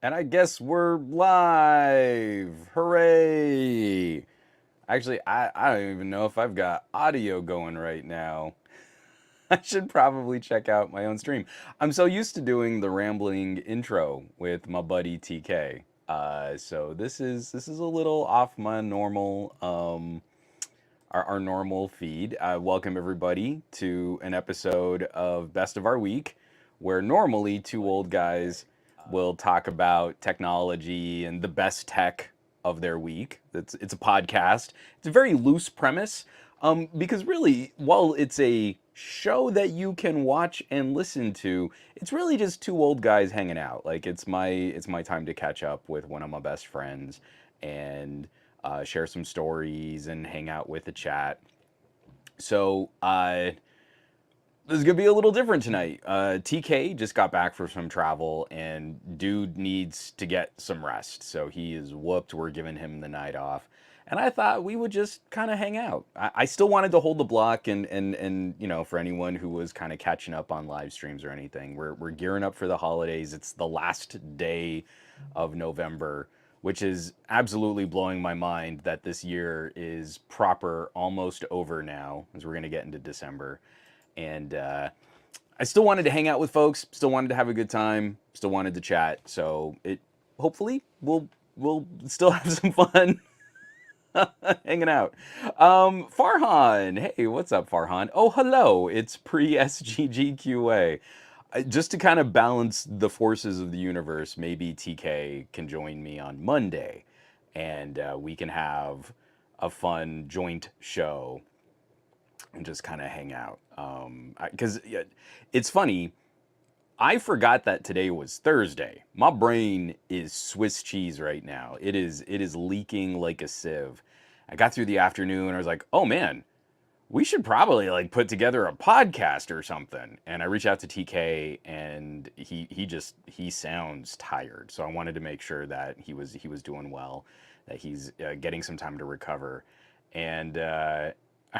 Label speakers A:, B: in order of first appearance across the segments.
A: And I guess we're live. Hooray! Actually, I don't even know if I've got audio going right now. I should probably check out my own stream. I'm so used to doing the rambling intro with my buddy TK. So this is a little off my normal our normal feed. Welcome everybody to an episode of Best of Our Week, where normally two old guys will talk about technology and the best tech of their week. It's a podcast. It's a very loose premise, because really, while it's a show that you can watch and listen to, it's really just two old guys hanging out. Like it's my time to catch up with one of my best friends and share some stories and hang out with the chat. So this is gonna be a little different tonight. TK just got back from some travel, and Doud needs to get some rest. So he is whooped. We're giving him the night off, and I thought we would just kind of hang out. I still wanted to hold the block, and for anyone who was kind of catching up on live streams or anything, we're gearing up for the holidays. It's the last day of November, which is absolutely blowing my mind that this year is proper almost over now, as we're gonna get into December. And I still wanted to hang out with folks, still wanted to have a good time, still wanted to chat. So it hopefully we'll still have some fun hanging out. Farhan, hey, what's up, Farhan? Oh, hello, it's pre SGGQA. Just to kind of balance the forces of the universe, maybe TK can join me on Monday, and we can have a fun joint show and just kind of hang out. Because it's funny, I forgot that today was Thursday. My brain is Swiss cheese right now. It is leaking like a sieve. I got through the afternoon and I was like, oh man, we should probably like put together a podcast or something. And I reached out to TK, and he sounds tired. So I wanted to make sure that he was doing well, that he's getting some time to recover. And I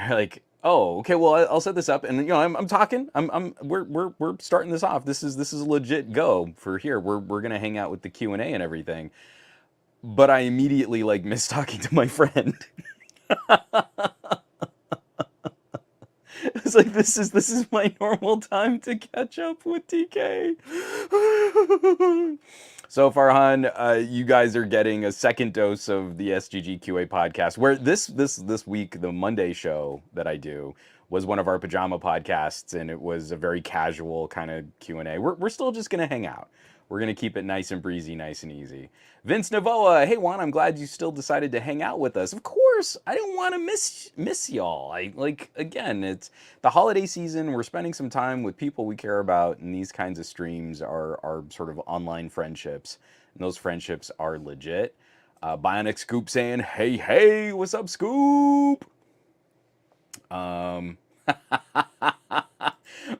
A: like, oh, okay, well, I'll set this up, and I'm talking. We're starting this off. This is a legit go for here. We're gonna hang out with the Q&A and everything. But I immediately like miss talking to my friend. It's like this is my normal time to catch up with TK. So Farhan, you guys are getting a second dose of the SGGQA podcast. Where this week, the Monday show that I do was one of our pajama podcasts, and it was a very casual kind of Q&A. We're still just gonna hang out. We're gonna keep it nice and breezy, nice and easy. Vince Navoa, hey Juan, I'm glad you still decided to hang out with us. Of course, I don't want to miss y'all. I like, again, it's the holiday season. We're spending some time with people we care about, and these kinds of streams are sort of online friendships, and those friendships are legit. Bionic Scoop saying, hey, what's up, Scoop? Um,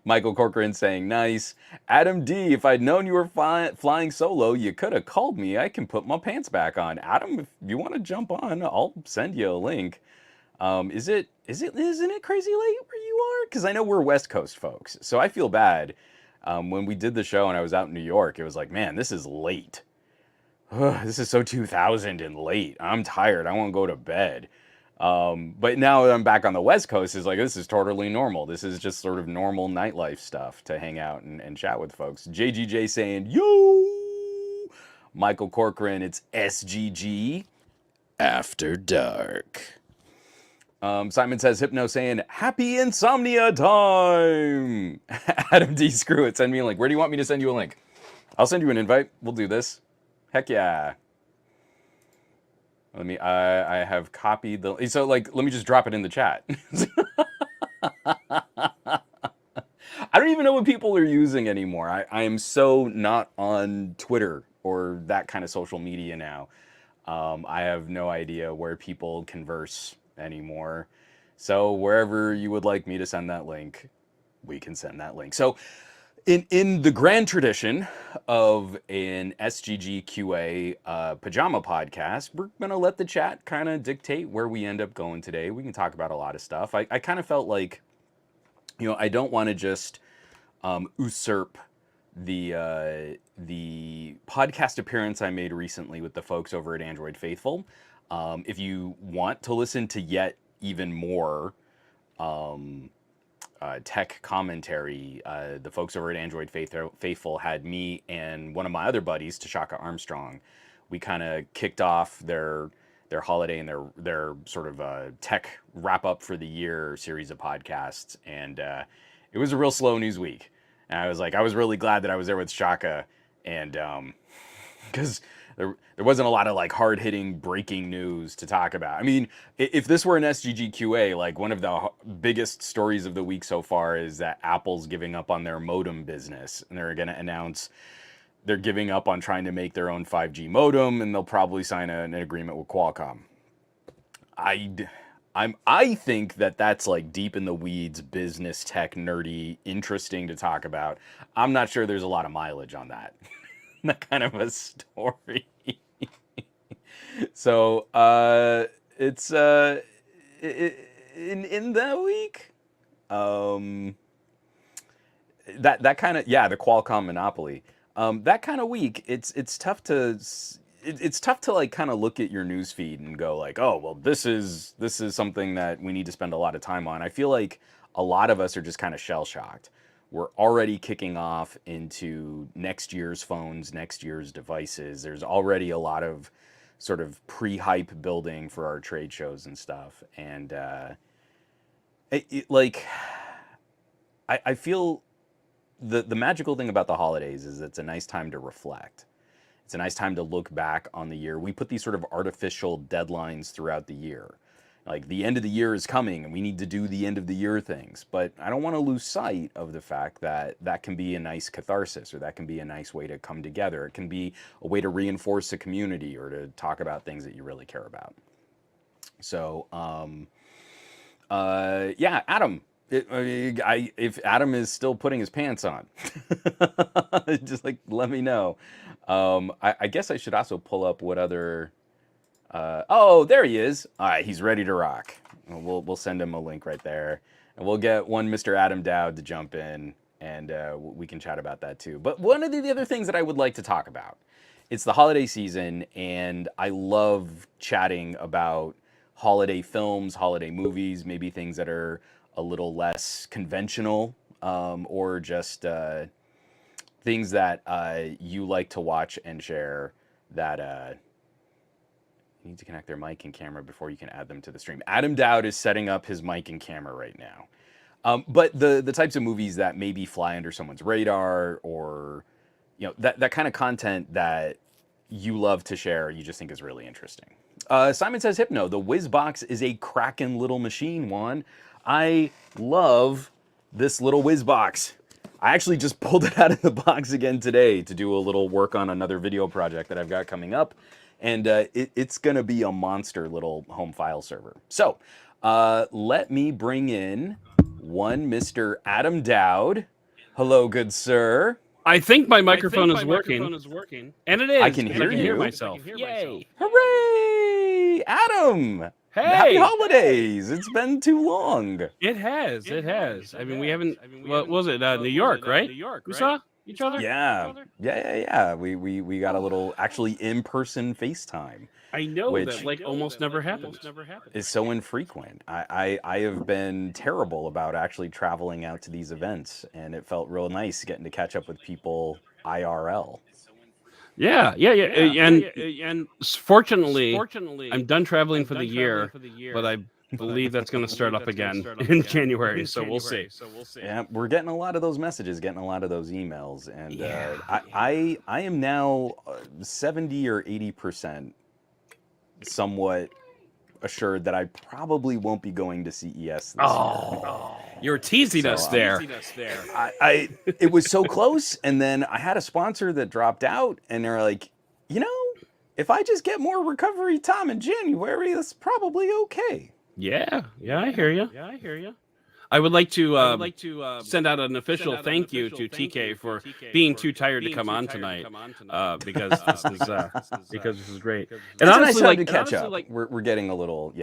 A: Michael Corcoran saying, nice. Adam D, if I'd known you were flying solo, you could have called me. I can put my pants back on. Adam, if you want to jump on, I'll send you a link. Isn't it crazy late where you are? Because I know we're West Coast folks, so I feel bad. When we did the show and I was out in New York, it was like, man, this is late. This is so 2000 and late. I'm tired. I want to go to bed. But now that I'm back on the West Coast, it's like, this is totally normal. This is just sort of normal nightlife stuff to hang out and chat with folks. JGJ saying, yo! Michael Corcoran, it's SGG After Dark. Simon says, Hypno saying, happy insomnia time! Adam D, screw it. Send me a link. Where do you want me to send you a link? I'll send you an invite. We'll do this. Heck yeah. I have copied the, so like, let me just drop it in the chat. I don't even know what people are using anymore. I am so not on Twitter or that kind of social media now. I have no idea where people converse anymore. So wherever you would like me to send that link, we can send that link. So in the grand tradition of an SGGQA pajama podcast, we're going to let the chat kind of dictate where we end up going today. We can talk about a lot of stuff. I kind of felt like, I don't want to just usurp the podcast appearance I made recently with the folks over at Android Faithful. If you want to listen to yet even more tech commentary, the folks over at Android Faithful had me and one of my other buddies, Tashaka Armstrong. We kind of kicked off their holiday and their sort of tech wrap up for the year series of podcasts, and it was a real slow news week. And I was really glad that I was there with Shaka, and because there wasn't a lot of like hard hitting breaking news to talk about. I mean, if this were an SGGQA, like one of the biggest stories of the week so far is that Apple's giving up on their modem business, and they're going to announce they're giving up on trying to make their own 5G modem, and they'll probably sign an agreement with Qualcomm. I think that that's like deep in the weeds, business, tech, nerdy, interesting to talk about. I'm not sure there's a lot of mileage on that. That kind of a story. So it's in the week. That kind of, yeah, the Qualcomm monopoly. That kind of week, it's tough to like kind of look at your news feed and go like, oh well, this is something that we need to spend a lot of time on. I feel like a lot of us are just kind of shell shocked. We're already kicking off into next year's phones, next year's devices. There's already a lot of sort of pre-hype building for our trade shows and stuff, and like I feel the magical thing about the holidays is it's a nice time to reflect. It's a nice time to look back on the year. We put these sort of artificial deadlines throughout the year. Like the end of the year is coming and we need to do the end of the year things. But I don't want to lose sight of the fact that that can be a nice catharsis, or that can be a nice way to come together. It can be a way to reinforce a community or to talk about things that you really care about. So, yeah, Adam. If Adam is still putting his pants on, just like let me know. I guess I should also pull up what other. Oh, there he is. All right, he's ready to rock. We'll send him a link right there, and we'll get one Mr. Adam Doud to jump in, and we can chat about that too. But one of the other things that I would like to talk about, it's the holiday season, and I love chatting about holiday films, holiday movies, maybe things that are a little less conventional, or just things that you like to watch and share that you need to connect their mic and camera before you can add them to the stream. Adam Doud is setting up his mic and camera right now. But the types of movies that maybe fly under someone's radar, or that kind of content that you love to share, you just think is really interesting. Simon says, Hypno, the WizBox is a crackin' little machine, Juan. I love this little WizBox. I actually just pulled it out of the box again today to do a little work on another video project that I've got coming up. And it's going to be a monster little home file server. So let me bring in one Mr. Adam Doud. Hello, good sir.
B: I think my microphone is working. And it is.
A: I can hear
B: myself. Yay.
A: Hooray! Adam!
B: Hey!
A: Happy holidays! It's been too long.
B: It has. I mean, we haven't. What was it? New York, right? We saw each other.
A: Yeah. We got a little actually in-person FaceTime.
B: I know, which that like almost never happens.
A: Is so infrequent. I have been terrible about actually traveling out to these events, and it felt real nice getting to catch up with people IRL.
B: Yeah. And fortunately, I'm done traveling for the year, but I believe that's going to start up again in January, so we'll see.
A: Yeah, we're getting a lot of those messages, getting a lot of those emails, and I am now 70 or 80% somewhat assured that I probably won't be going to CES this year.
B: You're teasing us there.
A: It was so close, and then I had a sponsor that dropped out, and they're like, if I just get more recovery time in January, that's probably okay.
B: Yeah, I hear you. I would like to send out an official thank you to TK for being too tired to come on tonight, because this is great.
A: And honestly, like to catch up. We're getting a little,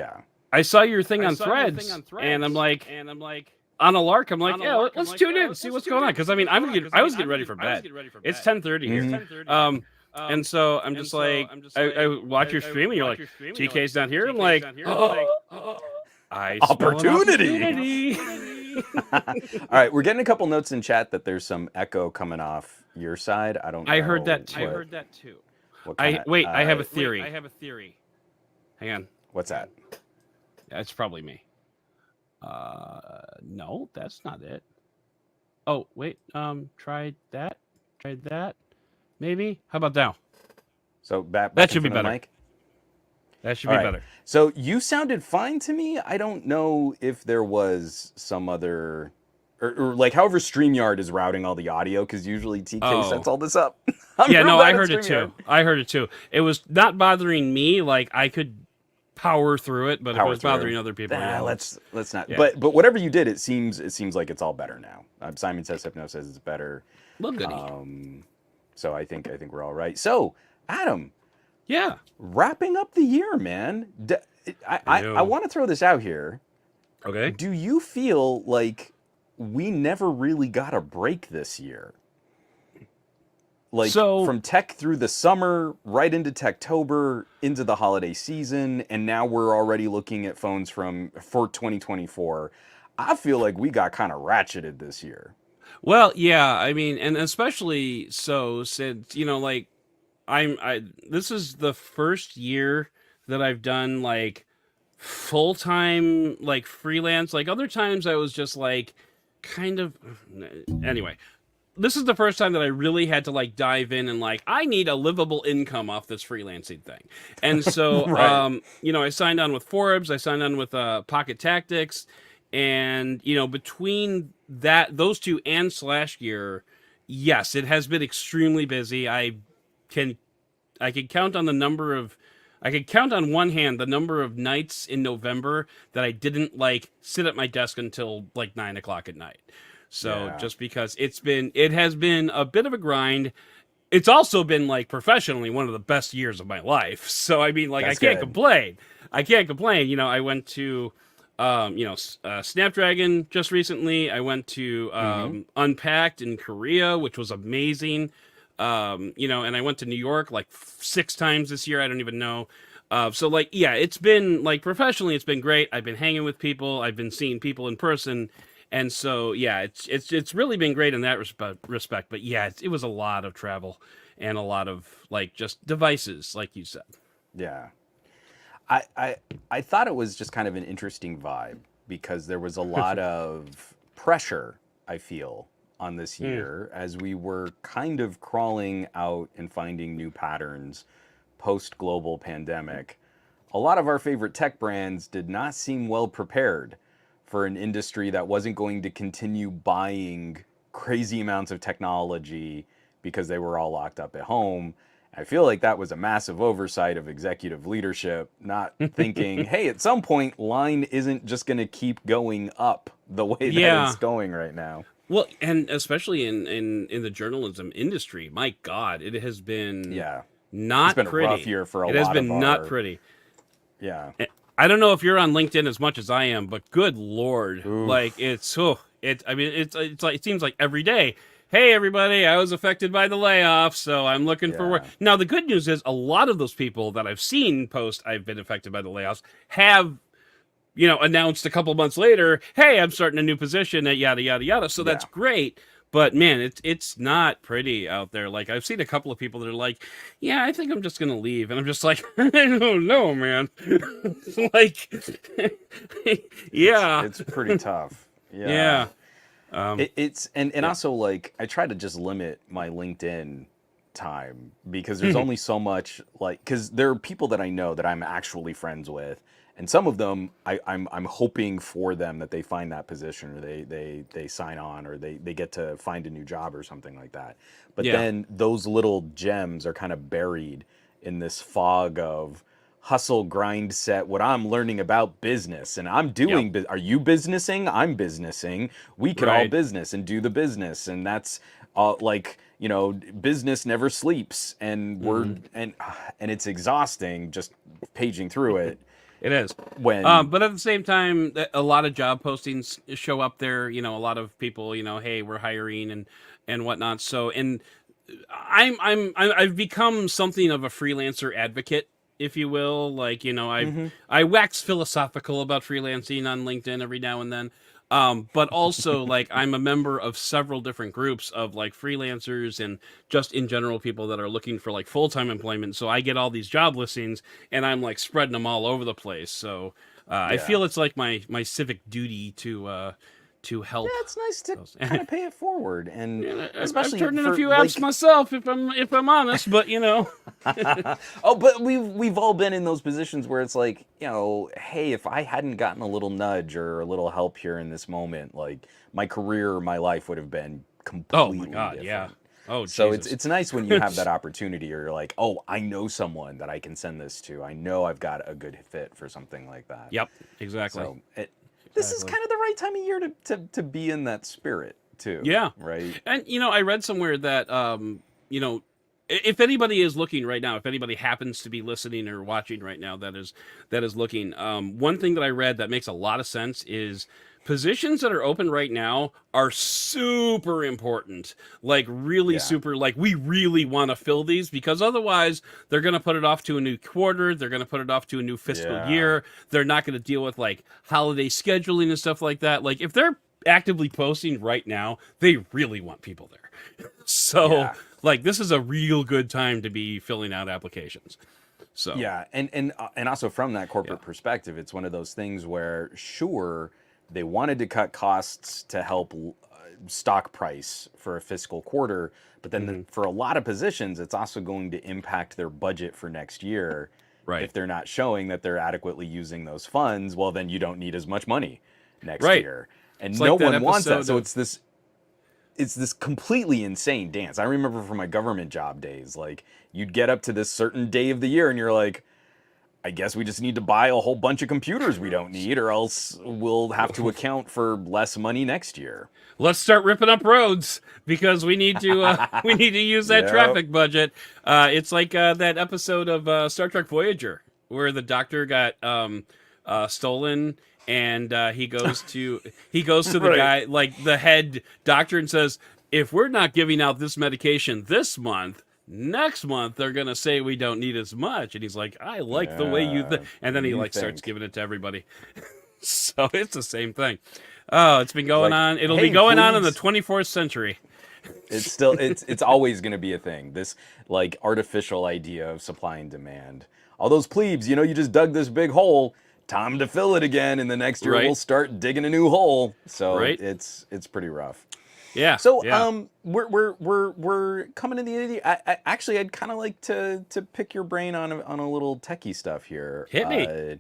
B: I saw your thing on Threads, and I'm like, on a lark, I'm like, yeah, let's tune in, see what's going on. Because I mean, I was getting ready for bed. It's 10:30 here. And so I'm just like, I watch your stream, and you're like, TK's not here. I'm like, oh, I smell an
A: Opportunity.
B: opportunity.
A: All right, we're getting a couple notes in chat that there's some echo coming off your side. I don't know.
B: I heard that too. Wait, I have a theory. Hang on.
A: What's that?
B: It's probably me. No, that's not it. Oh, wait. Try that. Maybe. How about now?
A: So back
B: that should be
A: in front of the
B: better.
A: mic?
B: That should be better.
A: So you sounded fine to me. I don't know if there was some other, or like however StreamYard is routing all the audio, because usually TK sets all this up.
B: Yeah, no, I heard it too. It was not bothering me. Like I could power through it, but if it was bothering other people,
A: let's not. Yeah. But whatever you did, it seems like it's all better now. Simon says Hypno says it's better.
B: Well, goody.
A: So I think we're all right. So Adam.
B: Yeah.
A: Wrapping up the year, man. I want to throw this out here.
B: Okay.
A: Do you feel like we never really got a break this year? Like from tech through the summer, right into Techtober, into the holiday season, and now we're already looking at phones for 2024. I feel like we got kind of ratcheted this year.
B: Well, yeah, I mean, and especially so since, like this is the first year that I've done like full-time like freelance. Like other times I was just like kind of anyway. This is the first time that I really had to like dive in and like I need a livable income off this freelancing thing. And so right. I signed on with Forbes, I signed on with Pocket Tactics, and between those two and /gear, yes, it has been extremely busy. I can count on one hand the number of nights in November that I didn't like sit at my desk until like 9 o'clock at night. So just because it has been a bit of a grind. It's also been like professionally one of the best years of my life. So I mean, like I can't complain. I went to Snapdragon just recently. I went to Unpacked in Korea, which was amazing. And I went to New York like 6 times this year. I don't even know. So like, yeah, it's been like professionally, it's been great. I've been hanging with people. I've been seeing people in person. And so, yeah, it's really been great in that respect. But yeah, it was a lot of travel and a lot of like just devices, like you said.
A: Yeah. I thought it was just kind of an interesting vibe because there was a lot of pressure, I feel, on this year as we were kind of crawling out and finding new patterns post-global pandemic. A lot of our favorite tech brands did not seem well prepared for an industry that wasn't going to continue buying crazy amounts of technology because they were all locked up at home. I feel like that was a massive oversight of executive leadership, not thinking, hey, at some point, line isn't just going to keep going up the way that it's going right now.
B: Well, and especially in the journalism industry, my God, it has been not
A: pretty. It's been a rough year for a lot of
B: It has been not pretty.
A: Yeah.
B: I don't know if you're on LinkedIn as much as I am, but good Lord, like it seems like every day, hey everybody, I was affected by the layoff, so I'm looking for work. Now the good news is a lot of those people that I've seen post I've been affected by the layoffs have announced a couple months later, hey, I'm starting a new position at yada yada yada. So that's great. But man, it's not pretty out there. Like I've seen a couple of people that are like, yeah, I think I'm just gonna leave, and I'm just like, I don't know, man. Like, yeah,
A: it's pretty tough.
B: Yeah.
A: It's also like I try to just limit my LinkedIn time because there's only so much because there are people that I know that I'm actually friends with. And some of them, I'm hoping for them that they find that position or they sign on or they get to find a new job or something like that. But then those little gems are kind of buried in this fog of hustle, grind, set, what I'm learning about business. And I'm doing, are you businessing? I'm businessing. We could all business and do the business. And that's business never sleeps. And and it's exhausting just paging through it.
B: It is.
A: When
B: But at the same time, a lot of job postings show up there. You know, a lot of people, hey, we're hiring and whatnot. So, and I've become something of a freelancer advocate, if you will. Like,
A: Mhm.
B: I wax philosophical about freelancing on LinkedIn every now and then. But also, like, I'm a member of several different groups of like freelancers and just in general people that are looking for like full-time employment. So I get all these job listings and I'm like spreading them all over the place. So I
A: Yeah.
B: feel it's like my civic duty to
A: Yeah,
B: help
A: it's nice to
B: those.
A: kind of pay it forward, and
B: Yeah, I've
A: especially
B: turned in a
A: for
B: few apps
A: like
B: myself, if I'm honest, but
A: oh, but we've all been in those positions where it's like, hey, if I hadn't gotten a little nudge or a little help here in this moment, like my career or my life would have been
B: oh my
A: completely
B: god, yeah.
A: different.
B: Oh
A: So it's
B: Jesus.
A: it's nice when you have that opportunity, or you're like, oh, I know someone that I can send this to. I know I've got a good fit for something like that.
B: Yep, exactly,
A: So this is
B: exactly.
A: kind of the right time of year to be in that spirit too,
B: Yeah,
A: right?
B: and I read somewhere that if anybody is looking right now, if anybody happens to be listening or watching right now, that is looking. One thing that I read that makes a lot of sense is positions that are open right now are super important, like really
A: Yeah.
B: super. Like we really want to fill these because otherwise they're going to put it off to a new quarter. They're going to put it off to a new fiscal
A: Yeah.
B: year. They're not going to deal with like holiday scheduling and stuff like that. Like if they're actively posting right now, they really want people there. So,
A: Yeah.
B: like, this is a real good time to be filling out applications. So,
A: Yeah, and also from that
B: yeah.
A: corporate perspective, it's one of those things where sure they wanted to cut costs to help stock price for a fiscal quarter, but then
B: Hmm.
A: for a lot of positions, it's also going to impact their budget for next year.
B: Right.
A: If they're not showing that they're adequately using those funds, well, then you don't need as much money next
B: Right.
A: year,
B: It's
A: and no
B: like that
A: one wants that.
B: episode
A: So
B: of.
A: it's this completely insane dance. I remember from my government job days, like you'd get up to this certain day of the year and you're like, I guess we just need to buy a whole bunch of computers we don't need, or else we'll have to account for less money next year.
B: Let's start ripping up roads because we need to we need to use that
A: Yep.
B: traffic budget. It's like that episode of Star Trek Voyager where the doctor got stolen and he goes to the
A: Right.
B: guy like the head doctor and says, if we're not giving out this medication this month, next month they're gonna say we don't need as much. And he's like, I like the way
A: Yeah.
B: and then he
A: You
B: like starts
A: think.
B: giving it to everybody. So it's the same thing. Oh, it's been
A: It's
B: going
A: like,
B: on. It'll be
A: hey,
B: going on in the
A: plebes.
B: 24th century.
A: It's always going to be a thing. This like artificial idea of supply and demand. All those plebes, you just dug this big hole. Time to fill it again, and the next year we'll
B: Right.
A: start digging a new hole. So
B: Right.
A: it's pretty rough.
B: Yeah.
A: So
B: Yeah.
A: we're coming to the end of the. Actually, I'd kind of like to pick your brain on a little techie stuff here.
B: Hit me.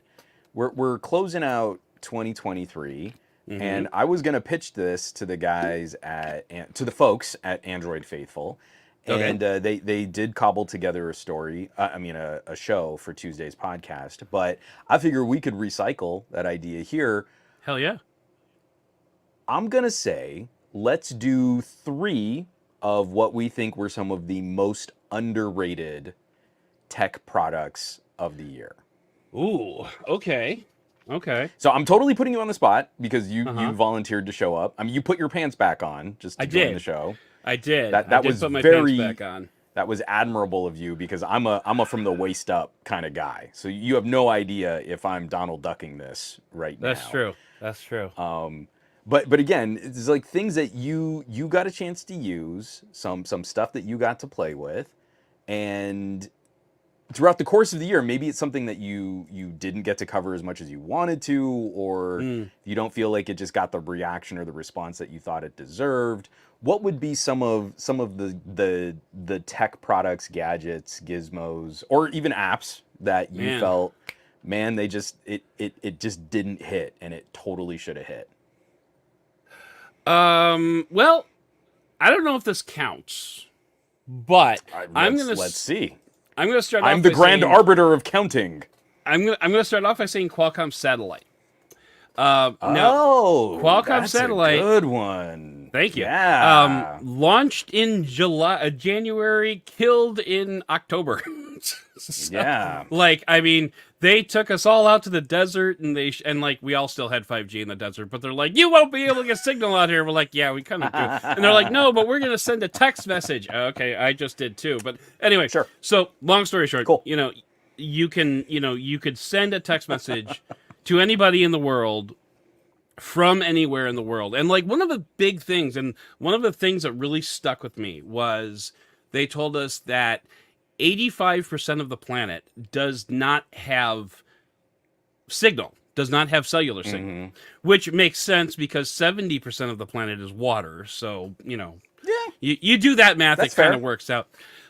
A: We're closing out 2023,
B: Mm-hmm.
A: and I was gonna pitch this to the guys to the folks at Android Faithful,
B: Okay.
A: and they did cobble together a story. A show for Tuesday's podcast. But I figure we could recycle that idea here.
B: Hell yeah.
A: I'm gonna say let's do 3 of what we think were some of the most underrated tech products of the year.
B: Ooh. Okay. Okay.
A: So I'm totally putting you on the spot because you
B: Uh-huh.
A: volunteered to show up. I mean, you put your pants back on just
B: I
A: to join the
B: did.
A: show.
B: I did.
A: That
B: I
A: that
B: did
A: was
B: put my pants
A: very
B: back on.
A: that was admirable of you because I'm a from the waist up kind of guy. So you have no idea if I'm Donald ducking this right
B: That's
A: now.
B: true. That's true.
A: But again, it's like things that you got a chance to use, some stuff that you got to play with, and throughout the course of the year, maybe it's something that you didn't get to cover as much as you wanted to, or
B: Mm.
A: you don't feel like it just got the reaction or the response that you thought it deserved. What would be some of the tech products, gadgets, gizmos, or even apps that you
B: Man.
A: felt, man, it just didn't hit and it totally should have hit?
B: Well, I don't know if this counts, but
A: Let's see.
B: I'm gonna start
A: I'm
B: off
A: the
B: by
A: grand
B: saying
A: arbiter of counting.
B: I'm gonna start off by saying Qualcomm satellite. Now
A: Oh,
B: Qualcomm
A: that's a
B: satellite.
A: good one.
B: Thank you.
A: Yeah.
B: Launched in January, killed in October. So,
A: Yeah.
B: like, I mean, they took us all out to the desert, and and like we all still had 5G in the desert, but they're like, you won't be able to get signal out here. We're like, yeah, we kind of do. And they're like, no, but we're gonna send a text message. Okay, I just did too. But anyway,
A: Sure.
B: so long story short,
A: Cool.
B: you could send a text message to anybody in the world from anywhere in the world. And like one of the big things, and one of the things that really stuck with me was they told us that 85% of the planet does not have signal, does not have cellular signal, which makes sense because 70% of the planet is water. So,
A: Yeah.
B: you do that math,
A: That's
B: it kind
A: fair.
B: of works out.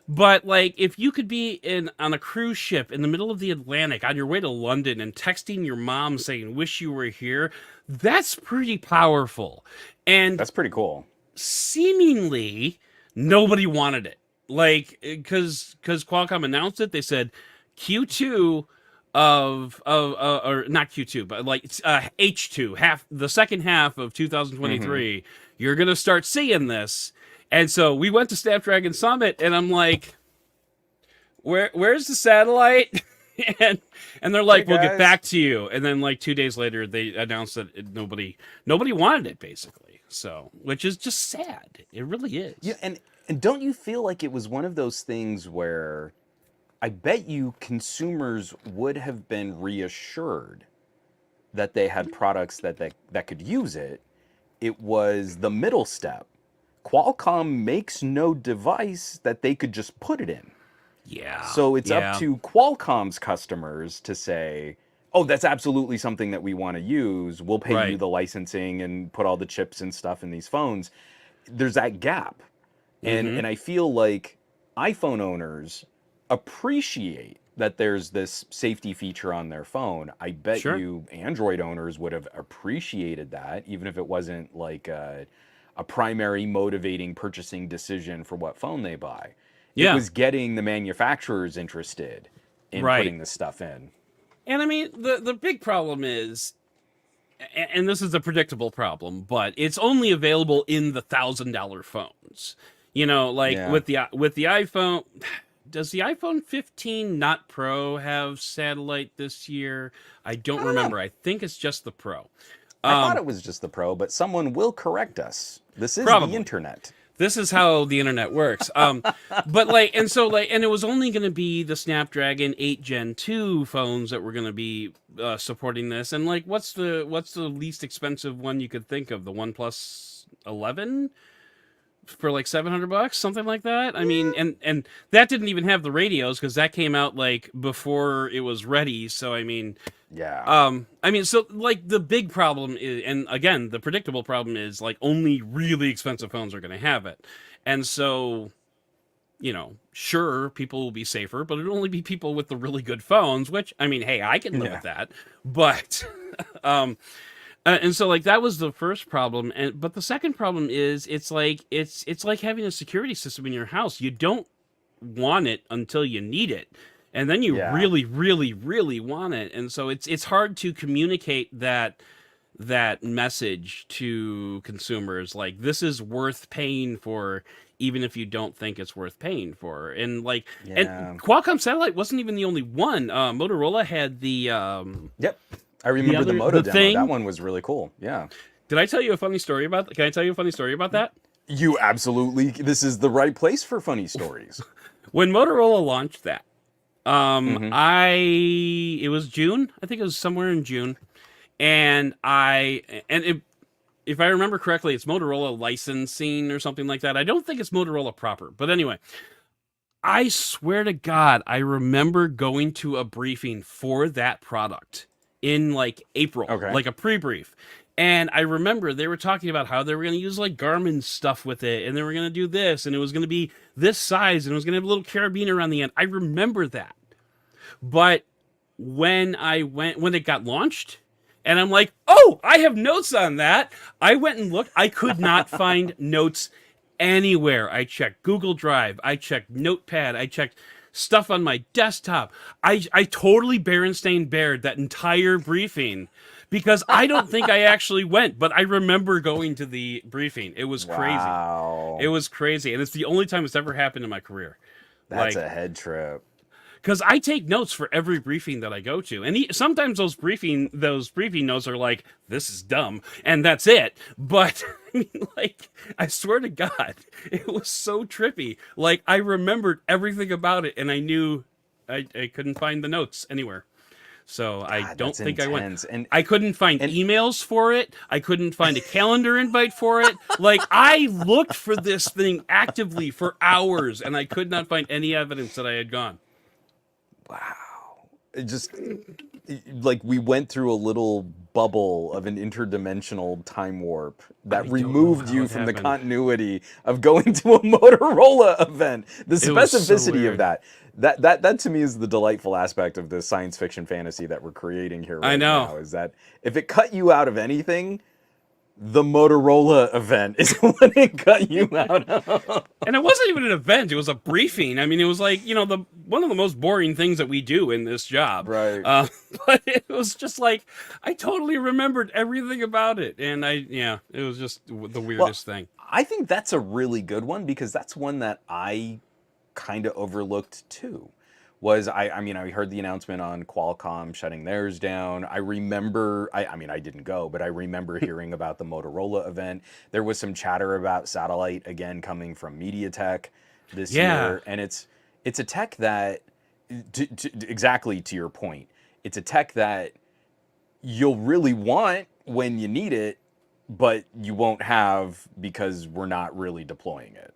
B: But like, if you could be on a cruise ship in the middle of the Atlantic on your way to London and texting your mom saying "wish you were here," that's pretty powerful. And
A: That's pretty cool.
B: seemingly nobody wanted it. Like, because Qualcomm announced it, they said Q2 or not Q2, but like H2 the second half of 2023. You're gonna start seeing this. And so we went to Snapdragon Summit, and I'm like, where's the satellite? and they're like,
A: Hey,
B: we'll get
A: guys.
B: back to you. And then like 2 days later, they announced that nobody wanted it, basically. So, which is just sad. It really is.
A: Yeah, and don't you feel like it was one of those things where I bet you consumers would have been reassured that they had products that could use it. It was the middle step. Qualcomm makes no device that they could just put it in.
B: Yeah.
A: So it's
B: yeah.
A: up to Qualcomm's customers to say, oh, that's absolutely something that we want to use. We'll pay you
B: Right.
A: the licensing and put all the chips and stuff in these phones. There's that gap. And I feel like iPhone owners appreciate that there's this safety feature on their phone. I bet
B: Sure.
A: you Android owners would have appreciated that, even if it wasn't like a primary motivating purchasing decision for what phone they buy. It
B: Yeah.
A: was getting the manufacturers interested in
B: Right.
A: putting this stuff in.
B: And I mean, the big problem is, and this is a predictable problem, but it's only available in the $1,000 phones. Like
A: Yeah.
B: with the iPhone, does the iPhone 15 not Pro have satellite this year? I don't remember. I think it's just the Pro.
A: I thought it was just the Pro, but someone will correct us. This is
B: Probably.
A: the internet.
B: This is how the internet works. But like, and it was only going to be the Snapdragon 8 Gen 2 phones that were going to be supporting this. And like, what's the least expensive one you could think of? The OnePlus 11 for like $700, something like that. I mean, and that didn't even have the radios because that came out like before it was ready. So I mean,
A: Yeah.
B: so like the big problem is, and again, the predictable problem is like only really expensive phones are going to have it. And so, sure, people will be safer, but it'll only be people with the really good phones, which, I mean, hey, I can live with that. But, and so like that was the first problem. But the second problem is it's like having a security system in your house. You don't want it until you need it. And then you
A: Yeah.
B: really, really, really want it. And so it's hard to communicate that message to consumers. Like, this is worth paying for, even if you don't think it's worth paying for. And like,
A: Yeah.
B: and Qualcomm Satellite wasn't even the only one. Motorola had the,
A: Yep. I remember the Moto demo.
B: thing.
A: That one was really cool. Yeah.
B: Did I tell you a funny story about Can I tell you a funny story about that?
A: You absolutely, this is the right place for funny stories.
B: When Motorola launched that, it was June. I think it was somewhere in June. And if I remember correctly, it's Motorola licensing or something like that. I don't think it's Motorola proper. But anyway, I swear to God, I remember going to a briefing for that product in like April,
A: Okay.
B: like a pre-brief. And I remember they were talking about how they were going to use like Garmin stuff with it, and they were going to do this, and it was going to be this size, and it was going to have a little carabiner on the end. I remember that. But when it got launched, and I'm like, oh, I have notes on that. I went and looked. I could not find notes anywhere. I checked Google Drive. I checked Notepad. I checked stuff on my desktop. I totally Berenstain Bared that entire briefing because I don't think I actually went, but I remember going to the briefing. It was crazy.
A: Wow.
B: It was crazy. And it's the only time it's ever happened in my career.
A: That's a head trip.
B: because I take notes for every briefing that I go to, and sometimes those briefing notes are like, "This is dumb," and that's it. But I mean, like, I swear to God, it was so trippy. Like, I remembered everything about it, and I knew I couldn't find the notes anywhere. So I
A: God,
B: don't
A: that's
B: think I went.
A: intense. And
B: I couldn't find
A: and
B: emails for it. I couldn't find a calendar invite for it. Like, I looked for this thing actively for hours, and I could not find any evidence that I had gone.
A: wow. It just like we went through a little bubble of an interdimensional time warp that
B: I don't know
A: removed
B: how
A: you
B: it
A: from the
B: happened.
A: continuity of going to a Motorola event. The
B: It was so
A: specificity of
B: weird.
A: that to me is the delightful aspect of this science fiction fantasy that we're creating here
B: I
A: right
B: know.
A: now, is that if it cut you out of anything, the Motorola event is what it cut you out of.
B: And it wasn't even an event; it was a briefing. I mean, it was like, the one of the most boring things that we do in this job.
A: Right.
B: Uh, but it was just like I totally remembered everything about it, and yeah, it was just the
A: Well,
B: weirdest thing.
A: I think that's a really good one because that's one that I kind of overlooked too. I mean, I heard the announcement on Qualcomm shutting theirs down. I remember, I mean, I didn't go, but I remember hearing about the Motorola event. There was some chatter about satellite again coming from MediaTek this
B: Yeah,
A: year, and it's a tech that, exactly to your point, it's a tech that you'll really want when you need it, but you won't have because we're not really deploying it.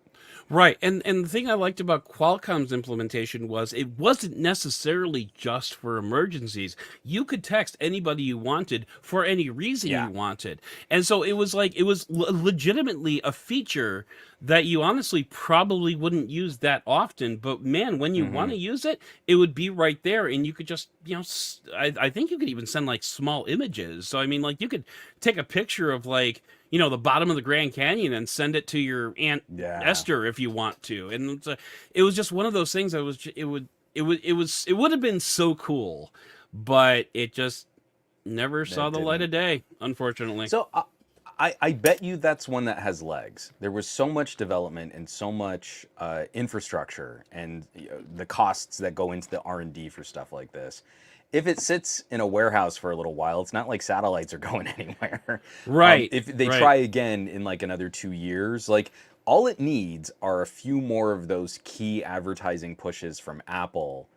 B: right. And the thing I liked about Qualcomm's implementation was it wasn't necessarily just for emergencies. You could text anybody you wanted for any reason
A: Yeah.
B: you wanted. And so it was like it was legitimately a feature that you honestly probably wouldn't use that often, but man, when you want
A: Hmm.
B: to use it, it would be right there and you could just, I think you could even send like small images. So I mean, like, you could take a picture of, like, the bottom of the Grand Canyon and send it to your aunt
A: Yeah.
B: Esther if you want to. And it was just one of those things that was it would have been so cool, but it just never saw
A: That
B: the light
A: didn't.
B: of day, unfortunately.
A: So I bet you that's one that has legs. There was so much development and so much infrastructure and the costs that go into the R&D for stuff like this. If it sits in a warehouse for a little while, it's not like satellites are going anywhere.
B: Right,
A: If they
B: right.
A: try again in like another 2 years, like all it needs are a few more of those key advertising pushes from Apple,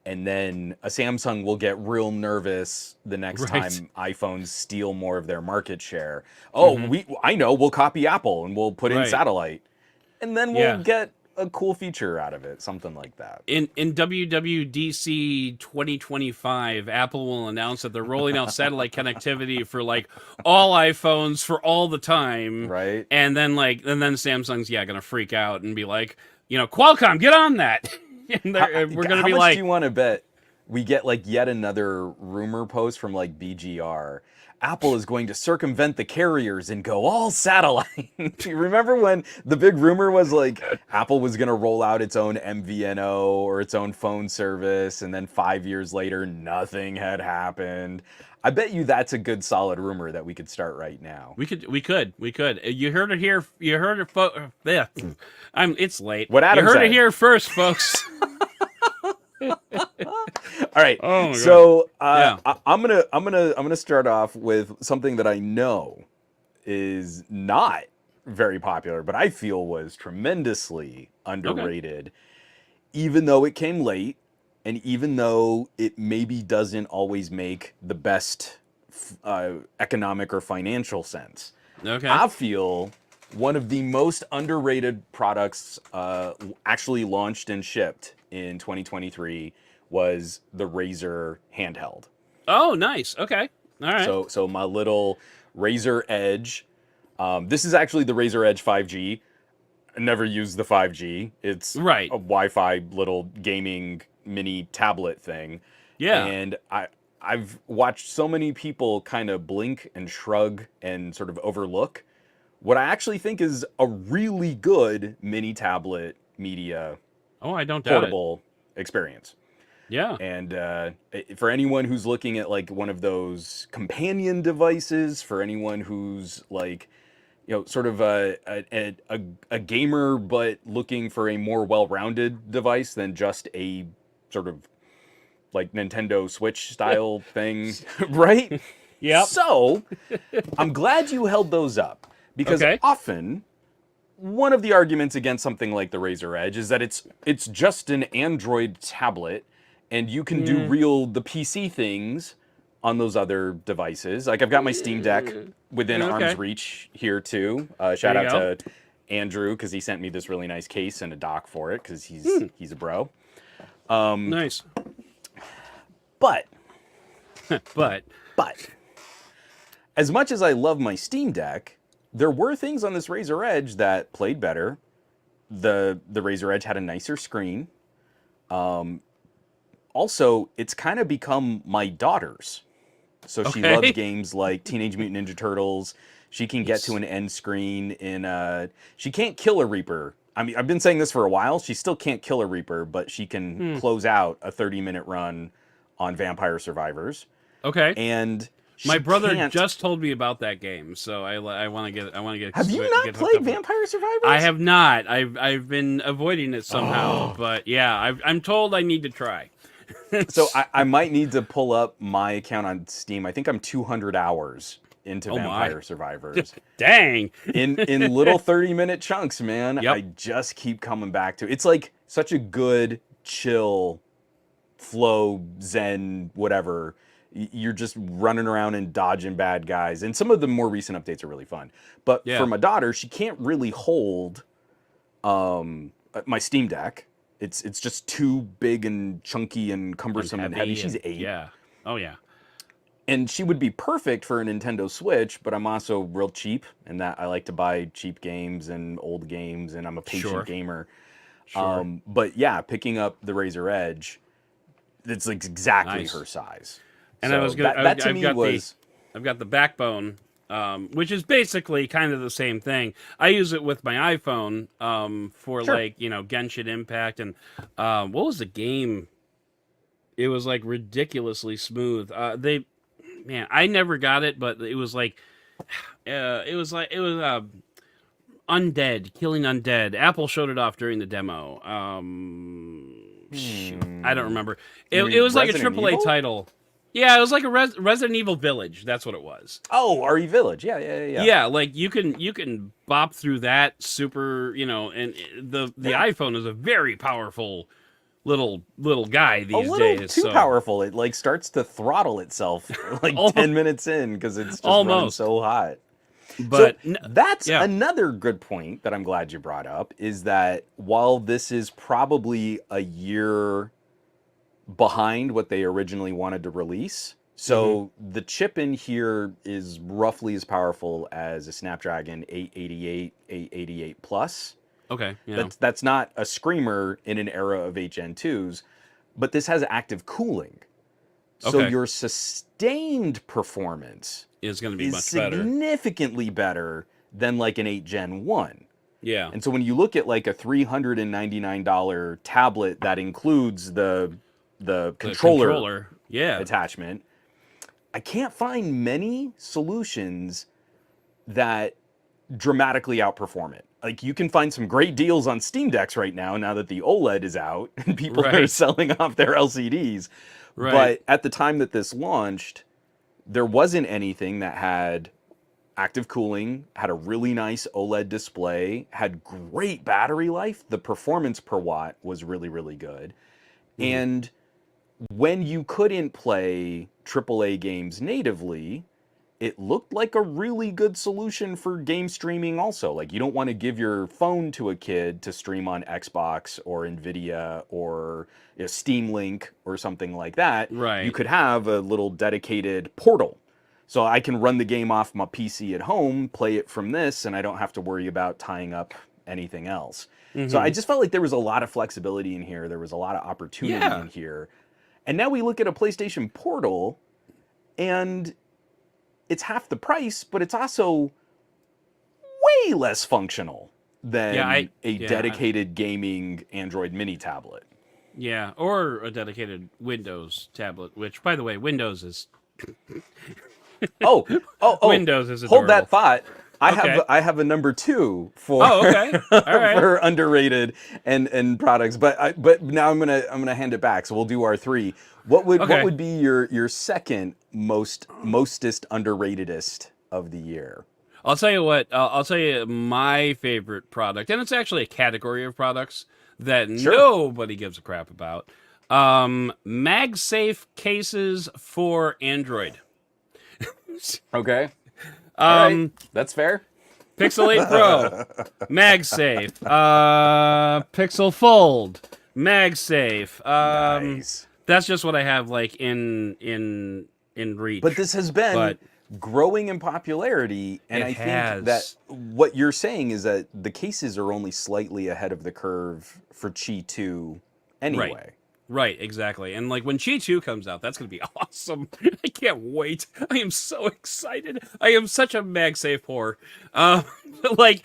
A: and then a Samsung will get real nervous the next
B: Right.
A: time iPhones steal more of their market share. Oh,
B: Hmm.
A: I know, we'll copy Apple and we'll put in
B: Right.
A: satellite, and then we'll
B: Yeah.
A: get a cool feature out of it, something like that.
B: In WWDC 2025, Apple will announce that they're rolling out satellite connectivity for like all iPhones for all the time,
A: Right?
B: and then Samsung's gonna freak out and be like, Qualcomm, get on that, and we're gonna
A: How
B: be
A: much do
B: like,
A: you want to bet we get like yet another rumor post from like BGR? Apple is going to circumvent the carriers and go all satellite. Do you remember when the big rumor was like Apple was going to roll out its own MVNO or its own phone service, and then 5 years later, nothing had happened? I bet you that's a good solid rumor that we could start right now.
B: we could. You heard it here. You heard it, yeah. It's late.
A: What
B: You
A: Adam
B: heard it
A: said.
B: here first, folks.
A: All right.
B: Oh my god.
A: So
B: Yeah.
A: I'm gonna start off with something that I know is not very popular, but I feel was tremendously
B: Okay.
A: underrated, even though it came late, and even though it maybe doesn't always make the best economic or financial sense.
B: Okay.
A: I feel one of the most underrated products actually launched and shipped in 2023 was the Razer handheld.
B: Oh, nice. Okay. All right.
A: So my little Razer Edge. This is actually the Razer Edge 5G. I never used the 5G. It's
B: Right.
A: a Wi-Fi little gaming mini tablet thing,
B: Yeah.
A: and I've watched so many people kind of blink and shrug and sort of overlook what I actually think is a really good mini tablet media
B: Oh, I don't doubt it.
A: portable experience.
B: Yeah.
A: And for anyone who's looking at like one of those companion devices, for anyone who's like, sort of a gamer but looking for a more well-rounded device than just a sort of like Nintendo Switch style thing, right?
B: Yep.
A: So I'm glad you held those up, because
B: Okay.
A: often one of the arguments against something like the Razer Edge is that it's just an Android tablet, and you can do the PC things on those other devices. Like I've got my Steam Deck within arm's reach here too. Shout
B: There you
A: out to Andrew, because he sent me this really nice case and a dock for it, because he's a bro.
B: Nice.
A: But
B: But
A: as much as I love my Steam Deck, there were things on this Razer Edge that played better. The Razer Edge had a nicer screen. Also, it's kind of become my daughter's. So she loves games like Teenage Mutant Ninja Turtles. She can get to an end screen in she can't kill a Reaper. I mean, I've been saying this for a while. She still can't kill a Reaper, but she can close out a 30-minute run on Vampire Survivors.
B: Okay.
A: And
B: my brother just told me about that game, so I want to get.
A: Have you not played Vampire Survivors?
B: I have not. I've been avoiding it somehow, but yeah, I'm told I need to try.
A: So I might need to pull up my account on Steam. I think I'm 200 hours into Vampire Survivors.
B: Dang.
A: in little 30-minute chunks, man.
B: Yep.
A: I just keep coming back to it. It's like such a good, chill, flow, zen, whatever. You're just running around and dodging bad guys. And some of the more recent updates are really fun. But for my daughter, she can't really hold my Steam Deck. It's just too big and chunky and cumbersome and heavy. She's 8.
B: Yeah. Oh, yeah.
A: And she would be perfect for a Nintendo Switch, but I'm also real cheap, in that I like to buy cheap games and old games, and I'm a patient gamer.
B: Sure.
A: But yeah, picking up the Razer Edge, it's like exactly her size.
B: And
A: so
B: I was gonna.
A: that to me was.
B: I've got the Backbone, which is basically kind of the same thing. I use it with my iPhone for like Genshin Impact and what was the game? It was like ridiculously smooth. I never got it, but it was like undead, killing undead. Apple showed it off during the demo. I don't remember. It was like a AAA title. Yeah, it was like a Resident Evil Village. That's what it was.
A: Oh, RE Village. Yeah.
B: Yeah, like you can bop through that super, and the iPhone is a very powerful little guy these days.
A: Too powerful. It like starts to throttle itself like 10 minutes in, because it's just running so hot.
B: But
A: so that's another good point that I'm glad you brought up, is that while this is probably a year behind what they originally wanted to release, so the chip in here is roughly as powerful as a Snapdragon 888, 888 Plus.
B: Okay. Yeah.
A: That's not a screamer in an era of HN2s, but this has active cooling. So your sustained performance
B: is going to be much
A: significantly better than like an 8 Gen 1.
B: Yeah.
A: And so when you look at like a $399 tablet that includes the controller attachment, I can't find many solutions that dramatically outperform it. Like, you can find some great deals on Steam Decks right now that the OLED is out and people are selling off their LCDs. But at the time that this launched, there wasn't anything that had active cooling, had a really nice OLED display, had great battery life. The performance per watt was really, really good. And when you couldn't play AAA games natively, it looked like a really good solution for game streaming also. Like, you don't want to give your phone to a kid to stream on Xbox or Nvidia or Steam Link or something like that.
B: Right.
A: You could have a little dedicated portal. So I can run the game off my PC at home, play it from this, and I don't have to worry about tying up anything else. So I just felt like there was a lot of flexibility in here. There was a lot of opportunity in here. And now we look at a PlayStation Portal, and it's half the price, but it's also way less functional than a dedicated gaming Android mini tablet.
B: Yeah, or a dedicated Windows tablet, which, by the way, Windows is...
A: Windows is adorable.
B: Hold
A: that thought.
B: Okay.
A: I have a number 2 for
B: Oh, okay. All right.
A: for underrated and products, but now I'm gonna hand it back. So we'll do our 3. What
B: Okay.
A: would be your second mostest underratedest of the year?
B: I'll tell you what. I'll tell you my favorite product, and it's actually a category of products that
A: Sure.
B: nobody gives a crap about. MagSafe cases for Android.
A: Okay. All right.
B: Um,
A: That's fair.
B: Pixel 8 Pro, MagSafe. Pixel Fold, MagSafe.
A: Nice.
B: That's just what I have like in
A: But
B: reach.
A: this has been
B: But
A: growing in popularity, and
B: it
A: I think that
B: has.
A: what you're saying is that the cases are only slightly ahead of the curve for Qi 2
B: Right.
A: anyway.
B: Right, exactly. And like when Chi 2 comes out, that's going to be awesome. I can't wait. I am so excited. I am such a MagSafe whore. Uh, like,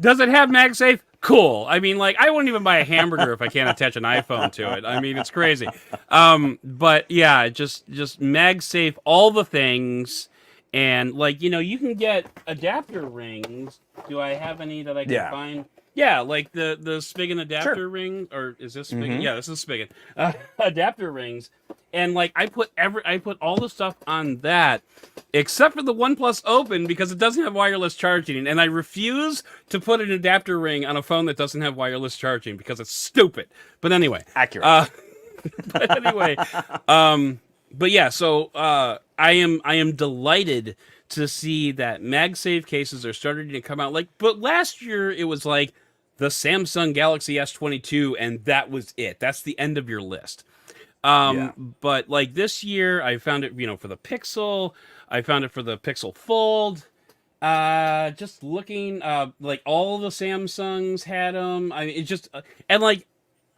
B: does it have MagSafe? Cool. I mean, like, I wouldn't even buy a hamburger if I can't attach an iPhone to it. I mean, it's crazy. But yeah, just MagSafe all the things. And like, you can get adapter rings. Do I have any that I can
A: Yeah.
B: find? Yeah, like the Spigen adapter
A: Sure.
B: ring, or is this Spigen?
A: Mm-hmm.
B: Yeah, this is Spigen. Adapter rings, and like I put all the stuff on that, except for the OnePlus Open because it doesn't have wireless charging, and I refuse to put an adapter ring on a phone that doesn't have wireless charging because it's stupid. But anyway,
A: Accurate.
B: but anyway, but yeah, so I am delighted to see that MagSafe cases are starting to come out. But last year it was like the Samsung Galaxy S22, and that was it. That's the end of your list.
A: Yeah.
B: But like this year, I found it, for the Pixel. I found it for the Pixel Fold. Just looking, like all the Samsungs had them. I mean, it just and like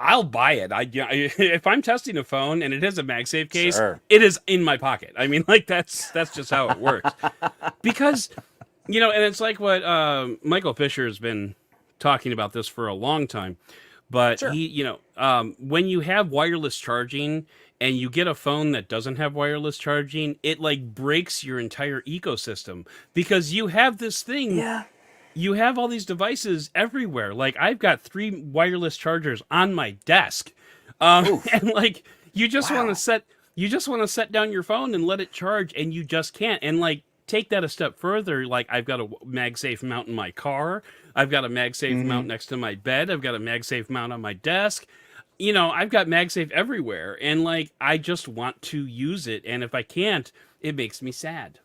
B: I'll buy it. If I'm testing a phone and it has a MagSafe case,
A: Sure.
B: it is in my pocket. I mean, like that's just how it works. Because and it's like what Michael Fisher has been talking about this for a long time. But
A: Sure.
B: he, when you have wireless charging and you get a phone that doesn't have wireless charging, it like breaks your entire ecosystem because you have this thing.
A: Yeah.
B: You have all these devices everywhere. Like I've got 3 wireless chargers on my desk, and like you just want
A: Wow.
B: to set down your phone and let it charge, and you just can't. And like take that a step further. Like I've got a MagSafe mount in my car. I've got a MagSafe mount next to my bed. I've got a MagSafe mount on my desk. I've got MagSafe everywhere, and like I just want to use it, and if I can't, it makes me sad.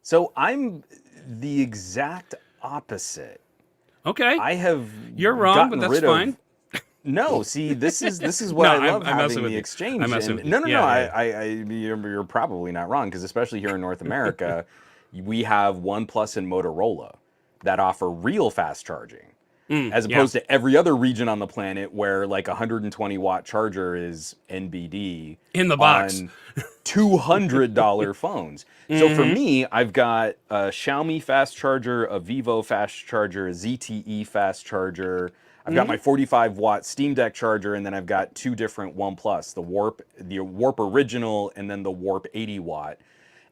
A: So I'm the exact opposite.
B: Okay,
A: I have
B: you're wrong,
A: gotten
B: but that's
A: rid
B: fine.
A: of. No, see, this is what
B: No,
A: I love
B: I'm messing
A: having
B: with
A: the
B: you.
A: exchange.
B: I'm messing
A: And
B: with you.
A: no, no, no.
B: Yeah.
A: You're probably not wrong because especially here in North America, we have OnePlus and Motorola that offer real fast charging, as
B: Yeah.
A: opposed to every other region on the planet where like a 120-watt charger is NBD
B: In the box.
A: on $200 phones. So for me, I've got a Xiaomi fast charger, a Vivo fast charger, a ZTE fast charger. I've got my 45-watt Steam Deck charger, and then I've got 2 different OnePlus, the Warp Original, and then the Warp 80-watt.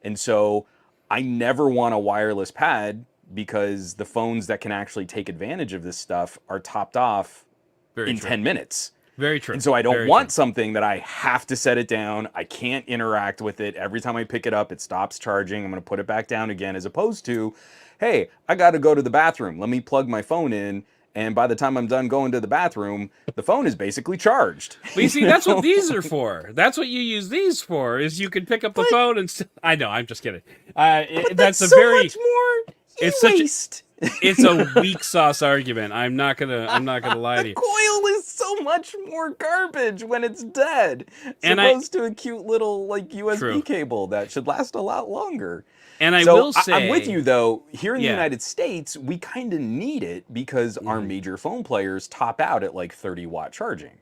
A: And so I never want a wireless pad because the phones that can actually take advantage of this stuff are topped off
B: Very
A: in
B: true.
A: 10 minutes.
B: Very true.
A: And so I don't
B: Very
A: want
B: true.
A: something that I have to set it down. I can't interact with it. Every time I pick it up, it stops charging. I'm going to put it back down again, as opposed to, hey, I got to go to the bathroom. Let me plug my phone in. And by the time I'm done going to the bathroom, the phone is basically charged.
B: But you see, that's what these are for. That's what you use these for. Is you can pick up the phone and. I know. I'm just kidding. That's a
A: so
B: very.
A: much more
B: It's such.
A: waste.
B: It's a weak sauce argument. I'm not gonna lie to you.
A: Coil is so much more garbage when it's dead, as
B: And
A: opposed to a cute little like USB
B: True.
A: cable that should last a lot longer.
B: And I
A: So
B: will say,
A: I'm with you though. Here in the
B: Yeah.
A: United States, we kind of need it because our major phone players top out at like 30-watt charging.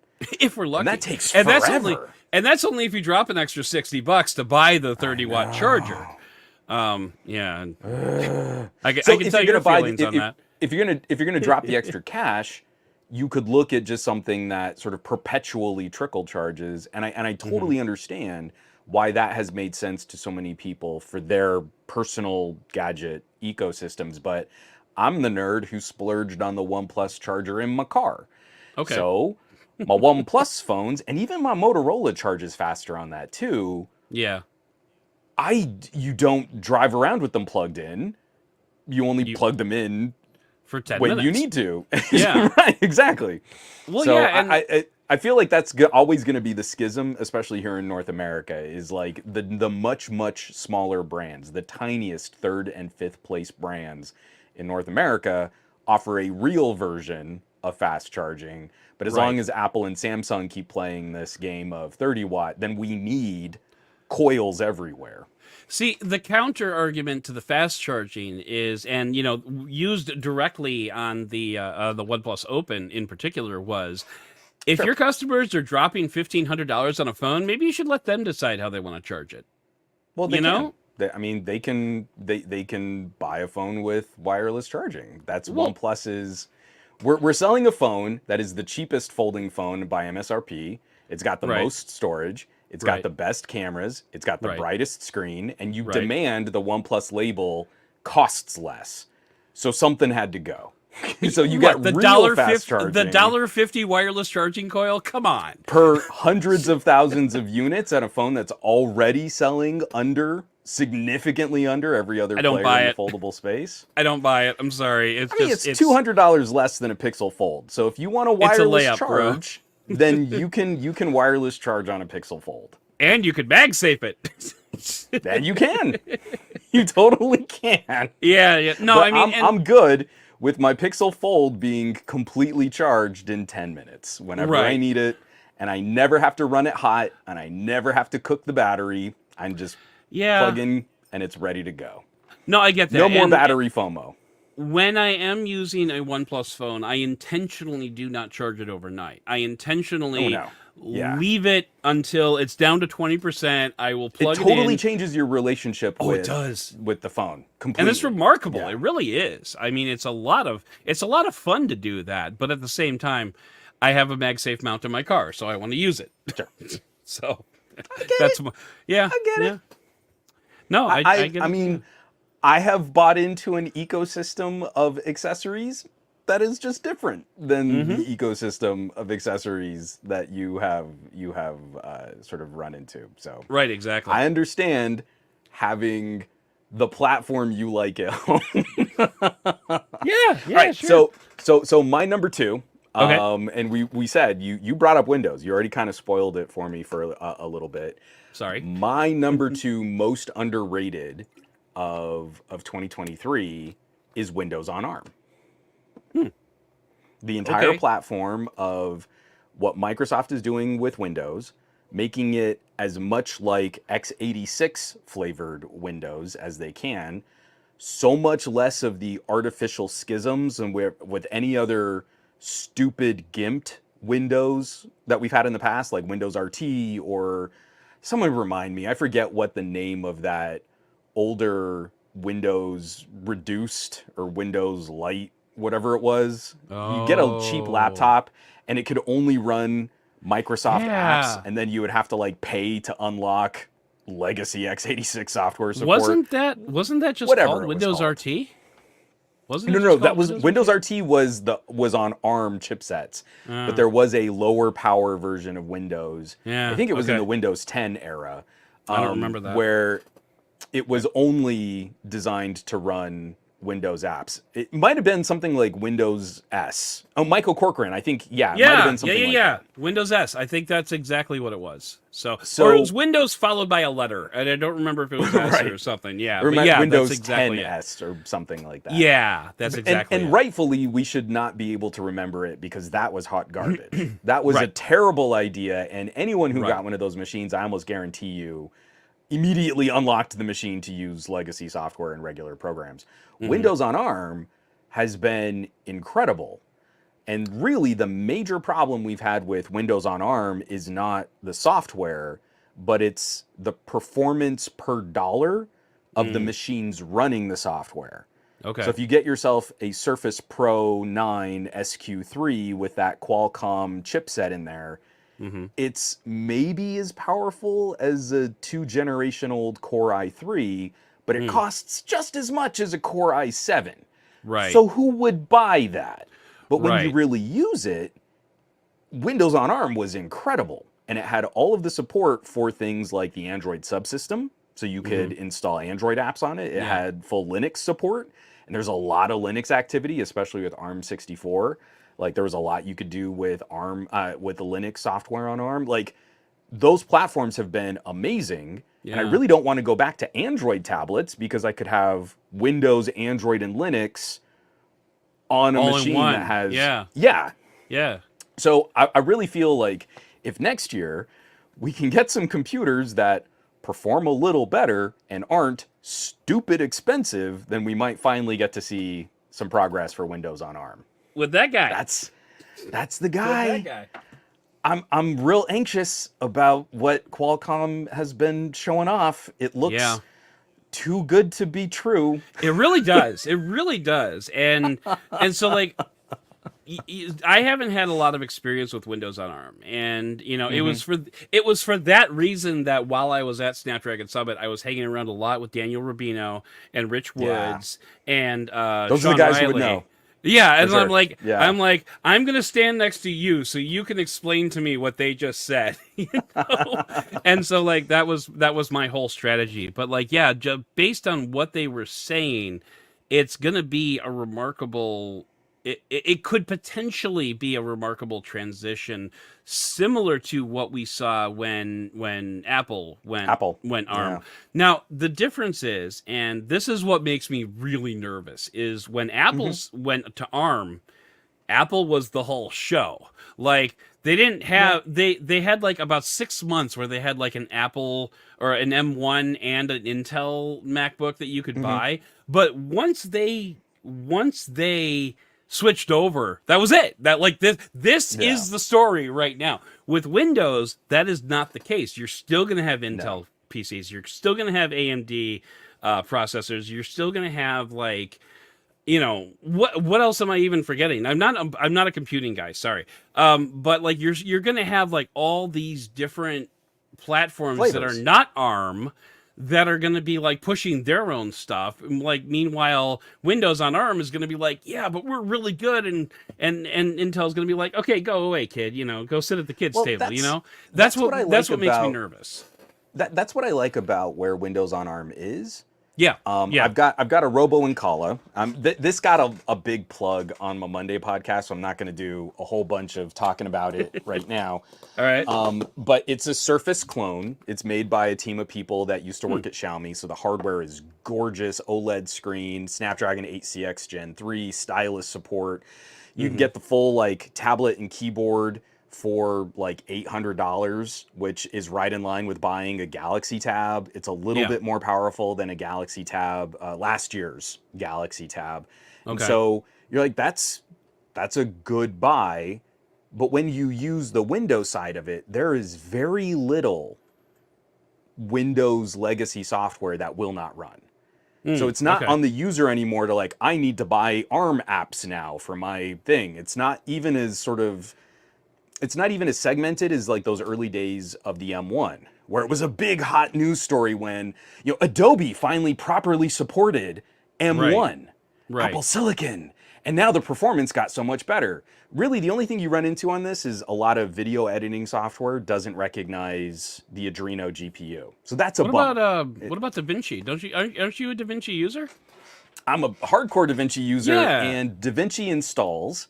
B: if we're lucky,
A: And that takes
B: That's
A: forever.
B: only if you drop an extra $60 to buy the 30-watt charger. Yeah. And I can
A: So
B: tell
A: if you're
B: your
A: gonna buy
B: feelings on that.
A: if you're gonna drop the extra cash, you could look at just something that sort of perpetually trickle charges, and I totally understand why that has made sense to so many people for their personal gadget ecosystems, but I'm the nerd who splurged on the OnePlus charger in my car.
B: Okay.
A: So my OnePlus phones and even my Motorola charges faster on that too.
B: Yeah.
A: You don't drive around with them plugged in. You only plug them in
B: for 10
A: when
B: minutes.
A: you need to.
B: Yeah.
A: Right, exactly.
B: Well,
A: so
B: yeah, and
A: I feel like that's always going to be the schism, especially here in North America, is like the much smaller brands, the tiniest third and fifth place brands in North America offer a real version of fast charging. But as long as Apple and Samsung keep playing this game of 30 watt, then we need coils everywhere.
B: See, the counter argument to the fast charging is, and used directly on the OnePlus Open in particular, was if your customers are dropping $1,500 on a phone, maybe you should let them decide how they want to charge it.
A: Well, they can. They can buy a phone with wireless charging. That's OnePlus's. We're selling a phone that is the cheapest folding phone by MSRP. It's got the most storage. It's got the best cameras. It's got the brightest screen, and you demand the OnePlus label costs less. So something had to go. So you got the real fast charging.
B: The $1.50 wireless charging coil. Come on,
A: per hundreds of thousands of units at a phone that's already selling significantly under every other player in the foldable space.
B: I don't buy it. I'm sorry.
A: It's $200 less than a Pixel Fold. So if you want a wireless charge, then you can wireless charge on a Pixel Fold.
B: And you could MagSafe it.
A: Then you can. You totally can.
B: Yeah. No,
A: but I'm good with my Pixel Fold being completely charged in 10 minutes whenever I need it, and I never have to run it hot, and I never have to cook the battery. I'm just plug in, and it's ready to go.
B: No, I get that.
A: No more battery FOMO.
B: When I am using a OnePlus phone, I intentionally do not charge it overnight. I intentionally leave it until it's down to 20% I will plug it in. It
A: totally changes your relationship with the phone. Completely.
B: And it's remarkable. Yeah. It really is. I mean, it's a lot of fun to do that, but at the same time, I have a MagSafe mount in my car, so I want to use it.
A: Sure.
B: So
A: I get it.
B: No, I get it.
A: I mean, I have bought into an ecosystem of accessories that is just different than the ecosystem of accessories that you have sort of run into. So
B: right, exactly.
A: I understand having the platform you like at home.
B: Yeah,
A: right,
B: sure.
A: So my number two. Okay. And we said you brought up Windows. You already kind of spoiled it for me for a little bit.
B: Sorry.
A: My number two most underrated of 2023 is Windows on ARM. The entire platform of what Microsoft is doing with Windows, making it as much like x86 flavored Windows as they can, so much less of the artificial schisms and with any other stupid gimped Windows that we've had in the past, like Windows RT, or someone remind me, I forget what the name of that older Windows reduced or Windows Lite, whatever it was. You get a cheap laptop and it could only run Microsoft apps, and then you would have to like pay to unlock legacy x86 software support.
B: Wasn't that just called Windows RT?
A: No, that was Windows RT was on ARM chipsets, but there was a lower power version of Windows.
B: Yeah,
A: I think it was in the Windows 10 era.
B: I don't remember that.
A: Where it was only designed to run Windows apps. It might have been something like Windows S. Oh, Michael Corcoran, I think. It might have been something like that.
B: Windows S. I think that's exactly what it was. So or it was Windows followed by a letter, and I don't remember if it was S or something. Yeah,
A: or
B: but
A: Windows
B: that's exactly
A: 10S or something like that.
B: Yeah, that's exactly
A: and rightfully, we should not be able to remember it because that was hot garbage. That was a terrible idea, and anyone who got one of those machines, I almost guarantee you, immediately unlocked the machine to use legacy software and regular programs. Windows on ARM has been incredible. And really, the major problem we've had with Windows on ARM is not the software, but it's the performance per dollar of the machines running the software.
B: Okay.
A: So if you get yourself a Surface Pro 9 SQ3 with that Qualcomm chipset in there, it's maybe as powerful as a 2-generation old Core i3, but it costs just as much as a Core i7.
B: Right.
A: So who would buy that? But when you
B: Right.
A: really use it, Windows on ARM was incredible. And it had all of the support for things like the Android subsystem. So you could install Android apps on it. It had full Linux support. And there's a lot of Linux activity, especially with ARM64. Like there was a lot you could do with ARM, with the Linux software on ARM. Like those platforms have been amazing. And I really don't want to go back to Android tablets because I could have Windows, Android, and Linux on a
B: All in
A: machine
B: one.
A: that has.
B: Yeah.
A: So I really feel like if next year we can get some computers that perform a little better and aren't stupid expensive, then we might finally get to see some progress for Windows on ARM.
B: With that guy.
A: That's the guy. I'm real anxious about what Qualcomm has been showing off. It looks too good to be true.
B: It really does. It really does. And so like I haven't had a lot of experience with Windows on ARM, and you know, it was for that reason that while I was at Snapdragon Summit, I was hanging around a lot with Daniel Rubino and Rich Woods and
A: those
B: Sean
A: are the guys
B: Riley.
A: who would know.
B: Yeah, and
A: sure.
B: I'm like, I'm gonna stand next to you so you can explain to me what they just said, you know? And so like that was my whole strategy. But like, yeah, based on what they were saying, it's gonna be a remarkable. It could potentially be a remarkable transition, similar to what we saw when Apple went ARM.
A: Yeah.
B: Now the difference is, and this is what makes me really nervous, is when Apple went to ARM, Apple was the whole show. Like they didn't have they had like about 6 months where they had like an Apple or an M1 and an Intel MacBook that you could buy, but once they switched over, that was it. That like this is the story right now. With Windows, that is not the case. You're still going to have Intel PCs. You're still going to have AMD processors. You're still going to have like, you know, what else am I even forgetting? I'm not a computing guy, sorry. But like you're going to have like all these different platforms that are not ARM that are going to be like pushing their own stuff. Like meanwhile, Windows on ARM is going to be like, yeah, but we're really good, and Intel's going to be like, okay, go away, kid. You know, go sit at the kids' table. You know, that's what makes me nervous.
A: That's what I like about where Windows on ARM is.
B: Yeah.
A: I've got a Robo Incala. This got a big plug on my Monday podcast, so I'm not going to do a whole bunch of talking about it right now.
B: All right.
A: But it's a Surface clone. It's made by a team of people that used to work at Xiaomi, so the hardware is gorgeous, OLED screen, Snapdragon 8CX Gen 3, stylus support. You can get the full like tablet and keyboard for like $800, which is right in line with buying a Galaxy Tab. It's a little bit more powerful than a Galaxy Tab, last year's Galaxy Tab. And so you're like, that's a good buy. But when you use the Windows side of it, there is very little Windows legacy software that will not run. So it's not on the user anymore to like, I need to buy ARM apps now for my thing. It's not even as segmented as like those early days of the M1, where it was a big hot news story when, you know, Adobe finally properly supported M1, Apple Silicon, and now the performance got so much better. Really, the only thing you run into on this is a lot of video editing software doesn't recognize the Adreno GPU. So that's a bummer.
B: What about DaVinci? Aren't you a DaVinci user?
A: I'm a hardcore DaVinci user, and DaVinci installs.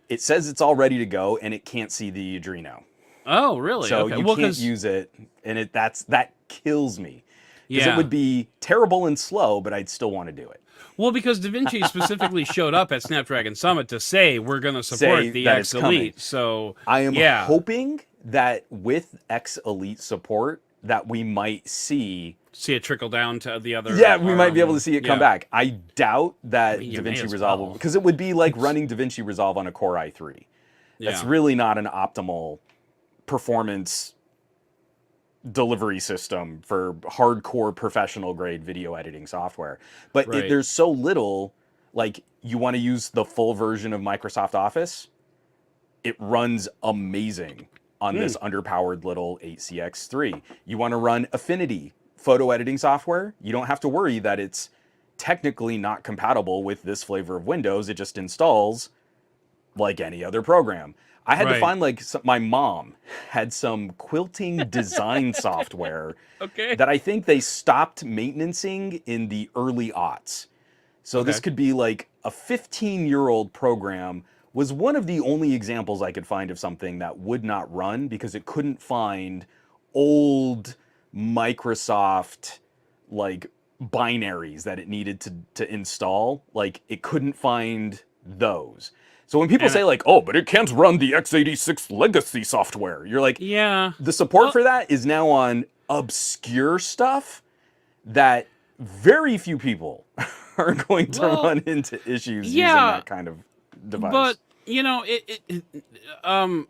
A: It says it's all ready to go, and it can't see the Adreno.
B: Oh, really?
A: So you can't use it, and that kills me. Because it would be terrible and slow, but I'd still want to do it.
B: Well, because DaVinci specifically showed up at Snapdragon Summit to say we're going to support the X Elite. So
A: I am hoping that with X Elite support, that we might see
B: it trickle down to the other.
A: Yeah, we might be able to see it come back. I doubt that DaVinci Resolve, because it would be like running DaVinci Resolve on a Core i3. That's really not an optimal performance delivery system for hardcore professional grade video editing software. But there's so little, like you want to use the full version of Microsoft Office, it runs amazing on this underpowered little 8CX3. You want to run Affinity photo editing software, you don't have to worry that it's technically not compatible with this flavor of Windows. It just installs like any other program. I had to
B: Right.
A: find like my mom had some quilting design software
B: Okay.
A: that I think they stopped maintaining in the early aughts. So this
B: Okay.
A: could be like a 15-year-old program was one of the only examples I could find of something that would not run because it couldn't find old Microsoft like binaries that it needed to install. Like it couldn't find those. So when people
B: And
A: say like, "Oh, but it can't run the x86 legacy software," you're like,
B: yeah.
A: the support
B: Well,
A: for that is now on obscure stuff that very few people are going to
B: well,
A: run into issues using
B: yeah,
A: that kind of
B: but
A: device.
B: um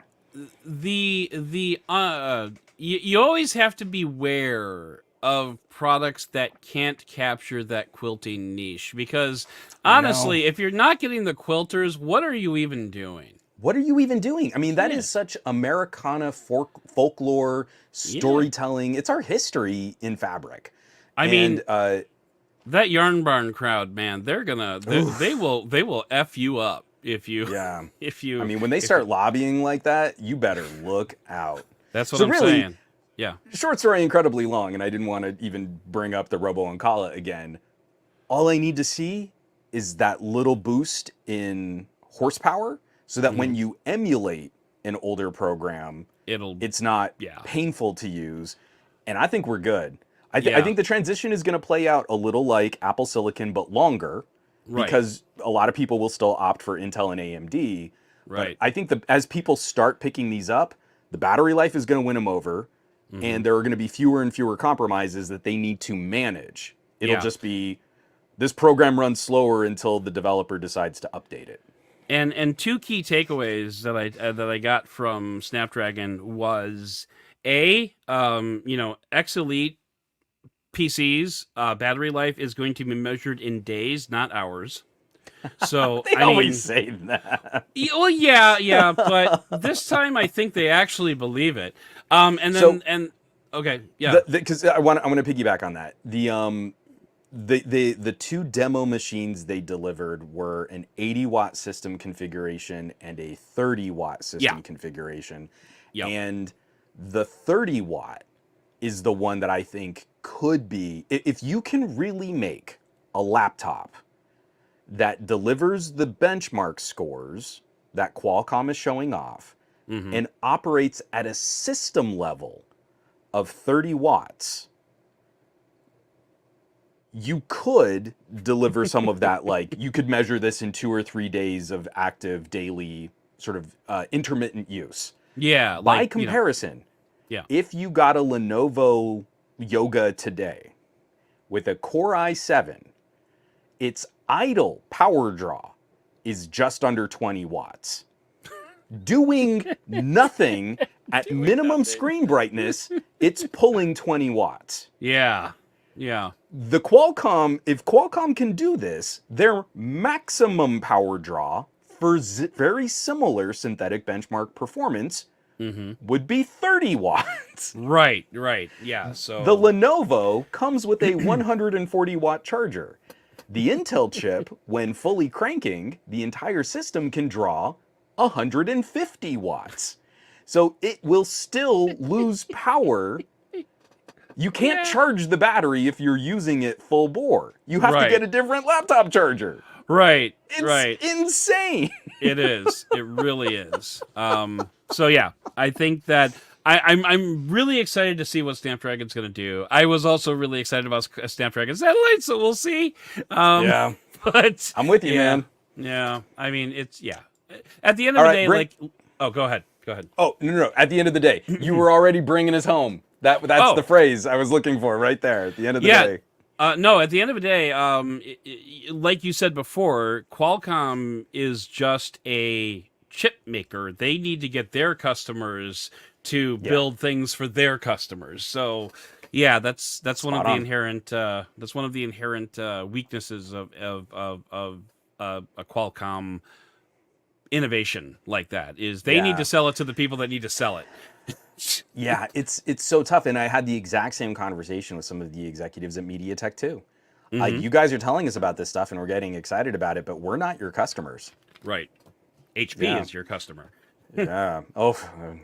B: you always have to beware of products that can't capture that quilting niche because
A: I know.
B: honestly, if you're not getting the quilters, what are you even doing?
A: What are you even doing? I mean, that
B: Yeah.
A: is such Americana folklore,
B: Yeah.
A: storytelling. It's our history in fabric.
B: I
A: And,
B: mean, that yarn barn crowd, man,
A: oof,
B: they will F you up if you
A: yeah.
B: if
A: I
B: you
A: mean, when they
B: if you,
A: start lobbying like that, you better look out.
B: that's what
A: So,
B: I'm
A: really,
B: saying. Yeah.
A: short story, incredibly long, and I didn't want to even bring up the Robo Ancala again. All I need to see is that little boost in horsepower so that when
B: Hmm.
A: you emulate an older program,
B: It'll
A: it's not
B: yeah.
A: painful to use. And I think we're good. I
B: Yeah.
A: think the transition is going to play out a little like Apple Silicon, but longer
B: Right.
A: because a lot of people will still opt for Intel and AMD. But
B: Right.
A: I think that as people start picking these up, the battery life is going to win them over.
B: Hmm.
A: And there are going to be fewer and fewer compromises that they need to manage. It'll
B: Yeah.
A: just be this program runs slower until the developer decides to update it.
B: And two key takeaways that I got from Snapdragon was X Elite PCs battery life is going to be measured in days, not hours. So
A: They
B: I
A: always
B: mean,
A: say that.
B: well, yeah, but this time I think they actually believe it. And
A: So
B: then okay, yeah,
A: the because I want to piggyback on that. The two demo machines they delivered were an 80-watt system configuration and a 30-watt
B: yeah,
A: system configuration.
B: yep.
A: And the 30-watt is the one that I think could be if you can really make a laptop that delivers the benchmark scores that Qualcomm is showing off
B: Hmm.
A: and operates at a system level of 30 watts, you could deliver some of that. Like you could measure this in 2 or 3 days of active daily sort of intermittent use.
B: Yeah,
A: By
B: like
A: comparison,
B: yeah,
A: if you got a Lenovo Yoga today with a Core i7, its idle power draw is just under 20 watts. Doing nothing at
B: doing
A: minimum
B: nothing.
A: screen brightness, it's pulling 20 watts.
B: Yeah, yeah,
A: If Qualcomm can do this, their maximum power draw for very similar synthetic benchmark performance
B: hmm,
A: would be 30 watts.
B: right, right, yeah.
A: The
B: So
A: Lenovo comes with a 140-watt charger. The Intel chip, when fully cranking, the entire system can draw 150 watts. So it will still lose power. You can't
B: yeah,
A: charge the battery if you're using it full bore. You have to get
B: right,
A: a different laptop charger.
B: right,
A: It's
B: right.
A: insane.
B: It is. It really is. So yeah, I think that I'm really excited to see what Snapdragon's going to do. I was also really excited about Snapdragon Satellite, so we'll see. Um,
A: Yeah,
B: but
A: I'm with you,
B: yeah,
A: man.
B: yeah. I mean, it's yeah. At the end of
A: All
B: the
A: right,
B: day,
A: bring.
B: like, oh, go ahead, go ahead.
A: Oh, no, no, no. At the end of the day, you were already bringing us home. That's the
B: Oh,
A: phrase I was looking for right there. At the end of the
B: yeah.
A: day.
B: No, at the end of the day, like you said before, Qualcomm is just a chip maker. They need to get their customers to
A: Yeah,
B: build things for their customers. So, yeah, that's one of
A: spot
B: the
A: on.
B: inherent weaknesses of a Qualcomm innovation like that. Is they need to sell it to the people that need to sell it.
A: Yeah, it's so tough. And I had the exact same conversation with some of the executives at MediaTek too. You guys are telling us about this stuff and we're getting excited about it, but we're not your customers.
B: Right. HP is your customer.
A: Yeah. Oh,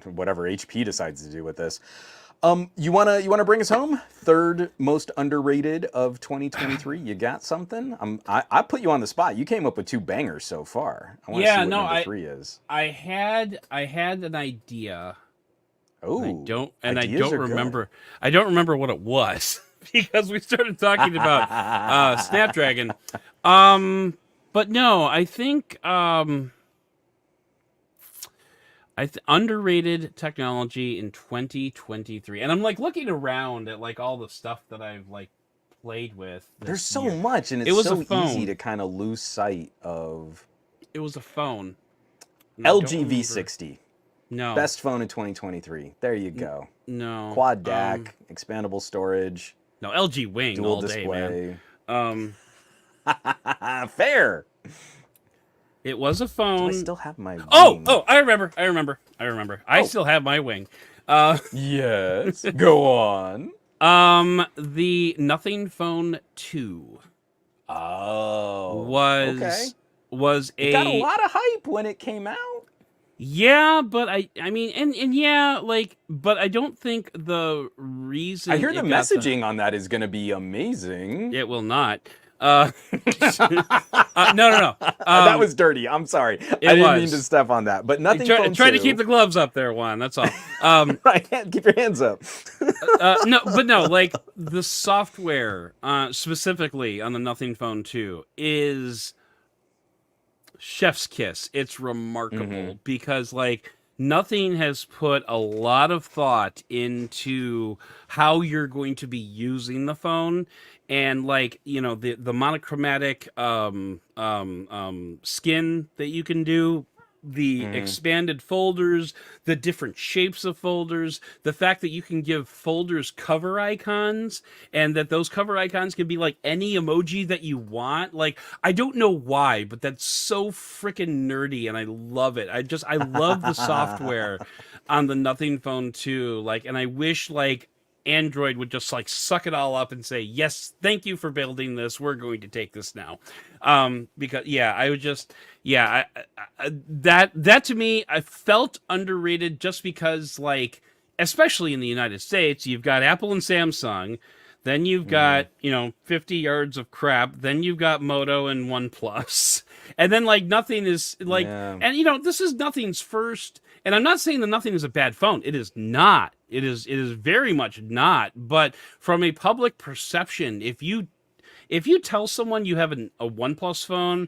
A: whatever HP decides to do with this. You wanna bring us home? Third most underrated of 2023. You got something? I put you on the spot. You came up with 2 bangers so far. I want to see what number 3 is.
B: I had an idea.
A: Oh,
B: I don't remember. Good. I don't remember what it was because we started talking about Snapdragon. But no, I think underrated technology in 2023, and I'm like looking around at like all the stuff that I've like played with.
A: There's so much, and it's so easy to kind of lose sight of.
B: It was a phone.
A: LG V60.
B: No.
A: Best phone in 2023. There you go.
B: No.
A: Quad DAC, expandable storage.
B: No, LG Wing
A: dual
B: all
A: display.
B: Day, man.
A: Fair.
B: It was a phone.
A: Do I still have my wing?
B: Oh, I remember. I still have my wing.
A: Yes. Go on.
B: The Nothing Phone 2.
A: Oh.
B: Was
A: it got a lot of hype when it came out.
B: Yeah, but I mean, and yeah, like, but I don't think the reason
A: I hear the messaging on that is going to be amazing.
B: It will not. No.
A: That was dirty. I'm sorry. I didn't mean to step on that. But Nothing Phone 2.
B: Try to keep the gloves up there, Juan. That's all.
A: Right. Keep your hands up.
B: No, like the software specifically on the Nothing Phone 2 is chef's kiss. It's remarkable because like Nothing has put a lot of thought into how you're going to be using the phone, and like, you know, the monochromatic skin that you can do, the expanded folders, the different shapes of folders, the fact that you can give folders cover icons, and that those cover icons can be like any emoji that you want. Like, I don't know why, but that's so freaking nerdy, and I love it. I love the software on the Nothing Phone 2. Like, and I wish like Android would just like suck it all up and say, yes, thank you for building this. We're going to take this now. Because that to me, I felt underrated just because, like, especially in the United States, you've got Apple and Samsung, then you've got, 50 yards of crap, then you've got Moto and OnePlus, and then like Nothing is like, and this is Nothing's first. And I'm not saying that Nothing is a bad phone. It is not. It is very much not. But from a public perception, if you tell someone you have a OnePlus phone,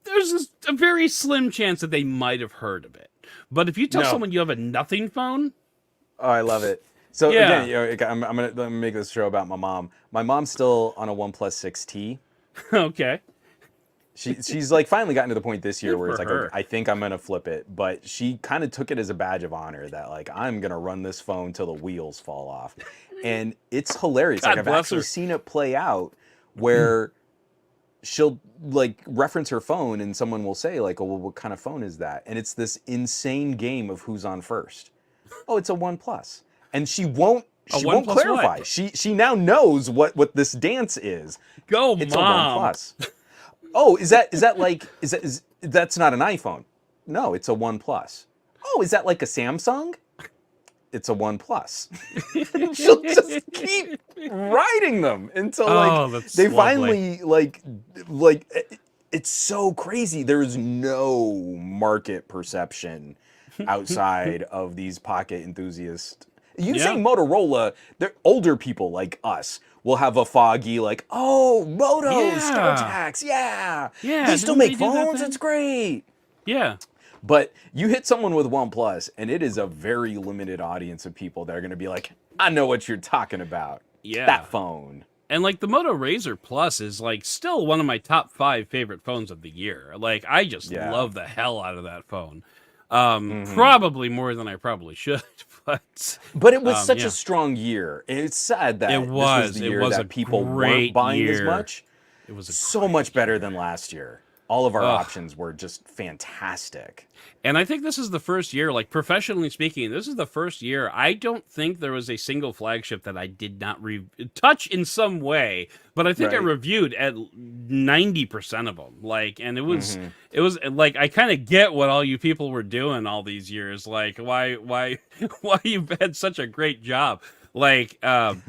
B: there's a very slim chance that they might have heard of it. But if you tell someone you have a Nothing phone,
A: oh, I love it. So again, I'm gonna make this show about my mom. My mom's still on a OnePlus 6T.
B: Okay.
A: She's like finally gotten to the point this year where it's like, okay, I think I'm gonna flip it, but she kind of took it as a badge of honor that like I'm gonna run this phone till the wheels fall off, and it's hilarious.
B: God
A: like I've actually seen it play out where she'll like reference her phone and someone will say like, oh, well, what kind of phone is that? And it's this insane game of who's on first. Oh, it's a OnePlus, and she won't clarify.
B: What?
A: She now knows what this dance is.
B: Go,
A: it's
B: Mom.
A: a OnePlus. Oh, that's not an iPhone? No, it's a OnePlus. Oh, is that like a Samsung? It's a OnePlus. She'll just keep riding them until they finally like it's so crazy. There is no market perception outside of these pocket enthusiasts. You say Motorola, they're older people like us will have a foggy like, oh, Moto, StarTax, they still make phones, it's great.
B: Yeah.
A: But you hit someone with OnePlus, and it is a very limited audience of people that are going to be like, I know what you're talking about.
B: Yeah.
A: That phone.
B: And like the Moto Razr Plus is like still one of my top 5 favorite phones of the year. Like I just love the hell out of that phone. Probably more than I probably should,
A: but it was such a strong year. It's sad that this was the year that people weren't buying as much.
B: It was
A: so much better than last year. all of our
B: Ugh.
A: options were just fantastic.
B: And I think this is the first year, like professionally speaking, this is the first year. I don't think there was a single flagship that I did not touch in some way, but I think I
A: Right.
B: reviewed at 90% of them. Like, and
A: Hmm.
B: it was like I kind of get what all you people were doing all these years. Like, why you've had such a great job. Like,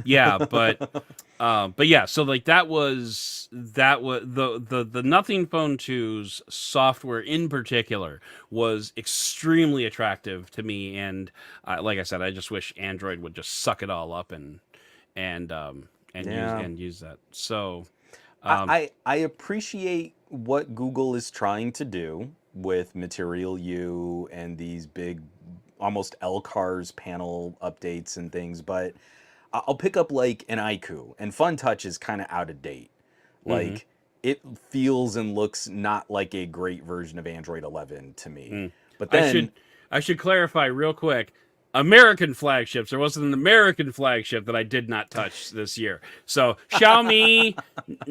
B: yeah, but yeah, so like that was the Nothing Phone 2's software in particular was extremely attractive to me, and like I said, I just wish Android would just suck it all up
A: Yeah.
B: and use that. So
A: I appreciate what Google is trying to do with Material U and these big, almost LCARS panel updates and things, but I'll pick up like an iQOO, and Fun Touch is kind of out of date.
B: mhm.
A: Like it feels and looks not like a great version of Android 11 to me.
B: Mm.
A: But
B: I
A: then,
B: should I should clarify real quick. American flagships. There wasn't an American flagship that I did not touch this year. So Xiaomi,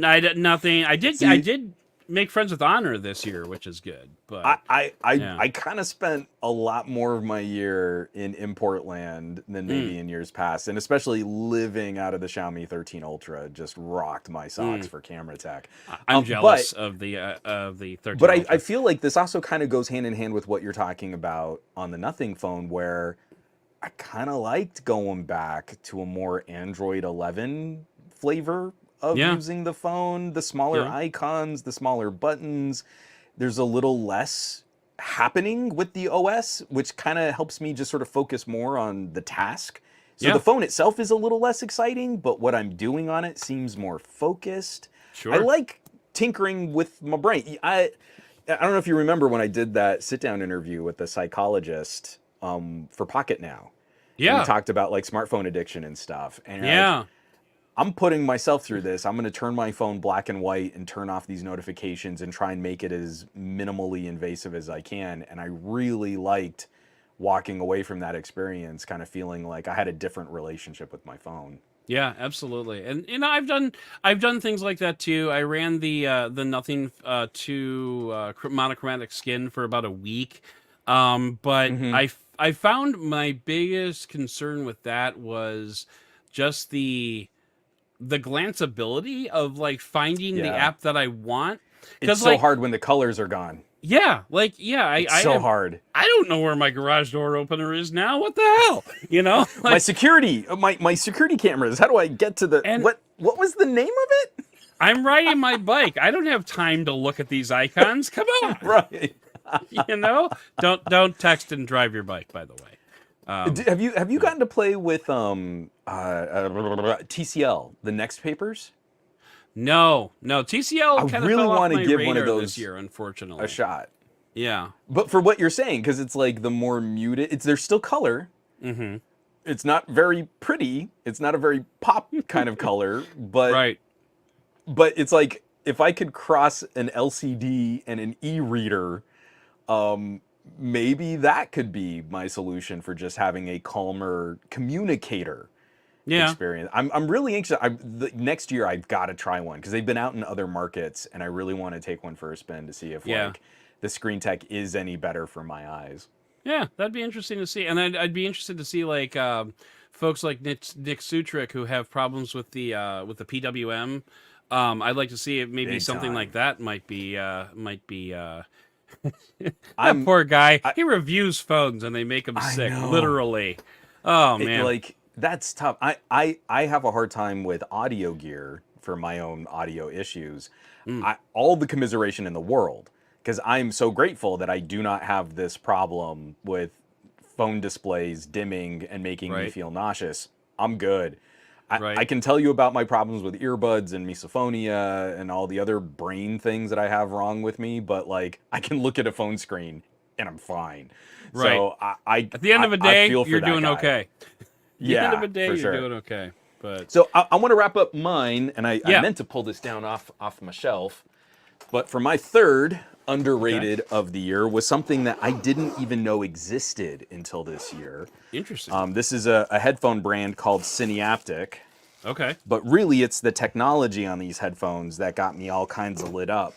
B: I did nothing. I
A: see,
B: did make friends with Honor this year, which is good.
A: I
B: But
A: I I,
B: yeah,
A: I kind of spent a lot more of my year in import land than
B: mm,
A: maybe in years past, and especially living out of the Xiaomi 13 Ultra just rocked my socks
B: mm.
A: for camera tech.
B: I'm
A: But
B: jealous of the 13
A: but I
B: Ultra.
A: feel like this also kind of goes hand in hand with what you're talking about on the Nothing phone, where I kind of liked going back to a more Android 11 flavor of
B: Yeah,
A: using the phone, the smaller
B: yeah,
A: icons, the smaller buttons. There's a little less happening with the OS, which kind of helps me just sort of focus more on the task. So the
B: yeah.
A: phone itself is a little less exciting, but what I'm doing on it seems more focused. I
B: Sure.
A: like tinkering with my brain. I don't know if you remember when I did that sit down interview with the psychologist for Pocket Now, and we
B: Yeah,
A: talked about like smartphone addiction and stuff. And like,
B: yeah,
A: I'm putting myself through this. I'm going to turn my phone black and white and turn off these notifications and try and make it as minimally invasive as I can. And I really liked walking away from that experience, kind of feeling like I had a different relationship with my phone.
B: yeah. Absolutely. And I've done things like that too. I ran the Nothing to monochromatic skin for about a week. But
A: Hmm.
B: I found my biggest concern with that was just the glanceability of like finding the
A: Yeah.
B: app that I want.
A: It's
B: Because
A: so
B: like
A: hard when the colors are gone.
B: yeah, like yeah,
A: It's so hard.
B: I don't know where my garage door opener is now. What the hell? You know?
A: My
B: Like
A: security, my security cameras. How do I get to the
B: and
A: what was the name of it?
B: I'm riding my bike. I don't have time to look at these icons. Come on.
A: Right.
B: You know? Don't text and drive your bike, by the way.
A: Have you
B: Yeah.
A: gotten to play with TCL, the Next Papers?
B: No, no.
A: I
B: TCL kind of
A: really
B: fell off
A: want to
B: my
A: give one of
B: radar this
A: those
B: year,
A: a
B: unfortunately.
A: shot.
B: Yeah.
A: But for what you're saying, because it's like the more muted, it's there's still color.
B: Mm-hmm.
A: It's not very pretty. It's not a very pop kind of color,
B: Right.
A: but it's like if I could cross an LCD and an e-reader, um, maybe that could be my solution for just having a calmer communicator
B: Yeah.
A: experience. I'm really anxious. Next year I've got to try one because they've been out in other markets, and I really want to take one for a spin to see if
B: Yeah.
A: like the screen tech is any better for my eyes.
B: Yeah, that'd be interesting to see, and I'd be interested to see like folks like Nick Sutrick who have problems with the PWM. I'd like to see if maybe
A: Big
B: something like
A: time.
B: that might be. That
A: I'm
B: poor guy.
A: I
B: He reviews phones and they make him
A: I
B: sick,
A: know.
B: literally. Oh
A: It
B: man.
A: like that's tough. I have a hard time with audio gear for my own audio issues.
B: Mm,
A: All the commiseration in the world because I'm so grateful that I do not have this problem with phone displays dimming and making me
B: right.
A: feel nauseous. I'm good. I
B: Right.
A: can tell you about my problems with earbuds and misophonia and all the other brain things that I have wrong with me, but like I can look at a phone screen and I'm fine.
B: Right.
A: So
B: At the end of the
A: I
B: day,
A: feel for
B: you're
A: that
B: doing
A: guy.
B: okay. The end of
A: Yeah,
B: the day,
A: for
B: you're
A: sure.
B: doing okay. But
A: So I want to wrap up mine, and I
B: yeah.
A: meant to pull this down off my shelf, but for my third
B: Okay.
A: underrated of the year was something that I didn't even know existed until this year.
B: Interesting.
A: This is a headphone brand called Cineaptic,
B: Okay.
A: but really it's the technology on these headphones that got me all kinds of lit up.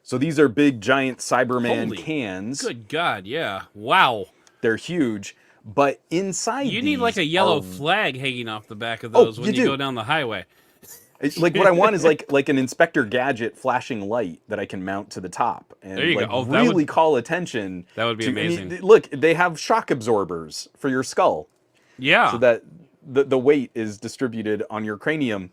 A: So these are big, giant Cyberman
B: Holy,
A: cans.
B: good God, yeah. Wow.
A: They're huge. But inside
B: You need like
A: these
B: a
A: are...
B: yellow flag hanging off the back of
A: Oh,
B: those
A: you
B: when you go
A: do.
B: down the highway.
A: Like what I want is like an Inspector Gadget flashing light that I can mount to the top
B: There
A: and
B: you go.
A: like
B: Oh,
A: really call attention
B: that would be
A: to.
B: amazing.
A: And look, they have shock absorbers for your skull, so
B: Yeah,
A: that the weight is distributed on your cranium.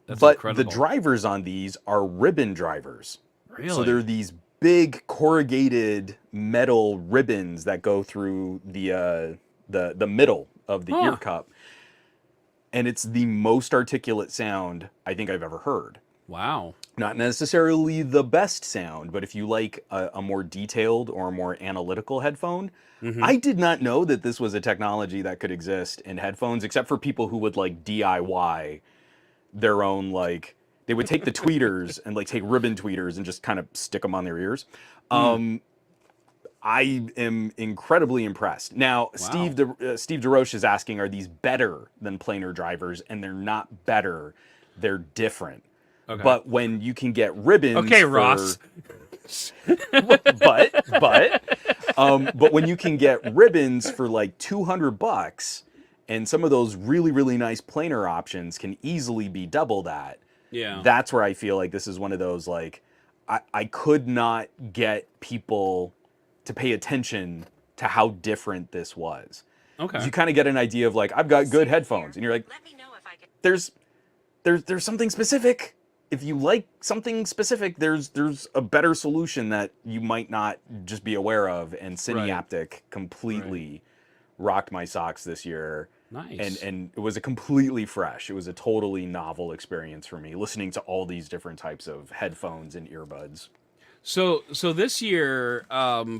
B: that's
A: But the
B: incredible.
A: drivers on these are ribbon drivers. So
B: Really?
A: they're these big corrugated metal ribbons that go through the middle of the ear
B: Huh.
A: cup, and it's the most articulate sound I think I've ever heard.
B: Wow.
A: Not necessarily the best sound, but if you like a more detailed or a more analytical headphone,
B: Mm-hmm.
A: I did not know that this was a technology that could exist in headphones, except for people who would like DIY their own, like they would take the tweeters and like take ribbon tweeters and just kind of stick them on their ears.
B: Mm.
A: I am incredibly impressed. Now,
B: Wow.
A: Steve DeRoche is asking, are these better than planar drivers? And they're not better; they're different.
B: Okay.
A: But when you can get ribbons,
B: Okay, Ross.
A: but when you can get ribbons for like $200, and some of those really nice planar options can easily be double that.
B: Yeah.
A: That's where I feel like this is one of those, like, I could not get people to pay attention to how different this was.
B: Okay.
A: You kind of get an idea of like, I've got good headphones, and you're like, there's something specific. If you like something specific, there's a better solution that you might not just be aware of. And Cineaptic completely rocked my socks this year.
B: Nice.
A: And it was a completely fresh. It was a totally novel experience for me, listening to all these different types of headphones and earbuds.
B: So this year,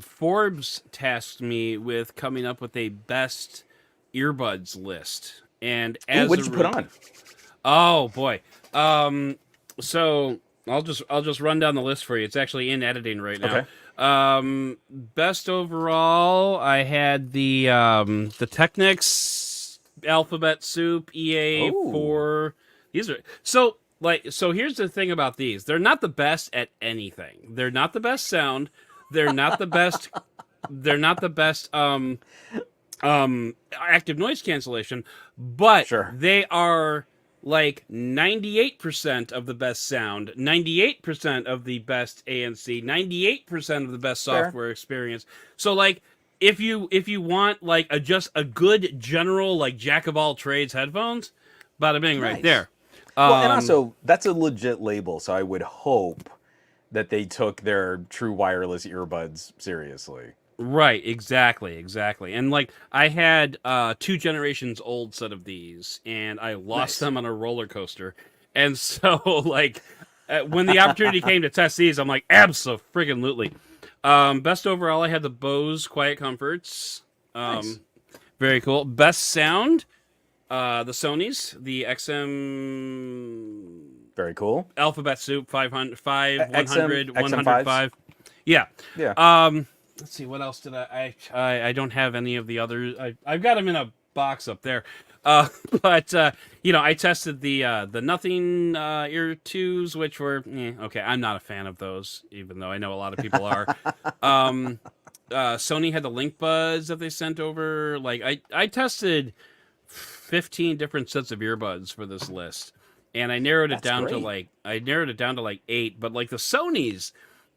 B: Forbes tasked me with coming up with a best earbuds list. And as
A: what did you put on?
B: Oh boy. So I'll just run down the list for you. It's actually in editing right now.
A: Okay.
B: Best overall, I had the Technics Alphabet Soup EA4. These are so here's the thing about these. They're not the best at anything. They're not the best sound. They're not the best they're not the best active noise cancellation, but they are like 98% of the best sound, 98% of the best ANC, 98% of the best software experience. So like if you want like just a good general like jack of all trades headphones, bada bing right there.
A: Well, and also that's a legit label, so I would hope that they took their true wireless earbuds seriously.
B: Right, exactly. And like I had 2 generations old set of these, and I lost them on a roller coaster. And so like when the opportunity came to test these, I'm like, abso-friggin-lutely. Best overall, I had the Bose Quiet Comforts. Very cool. Best sound, the Sony's, the XM.
A: Very cool.
B: Alphabet Soup 500, 100,
A: XM,
B: 105. Yeah.
A: Yeah.
B: Let's see, what else did I don't have any of the others. I've got them in a box up there. But I tested the Nothing Ear 2s, which were okay. I'm not a fan of those, even though I know a lot of people are. Sony had the Link Buds that they sent over. Like I tested 15 different sets of earbuds for this list, and I narrowed it down to like 8. But like the Sony's,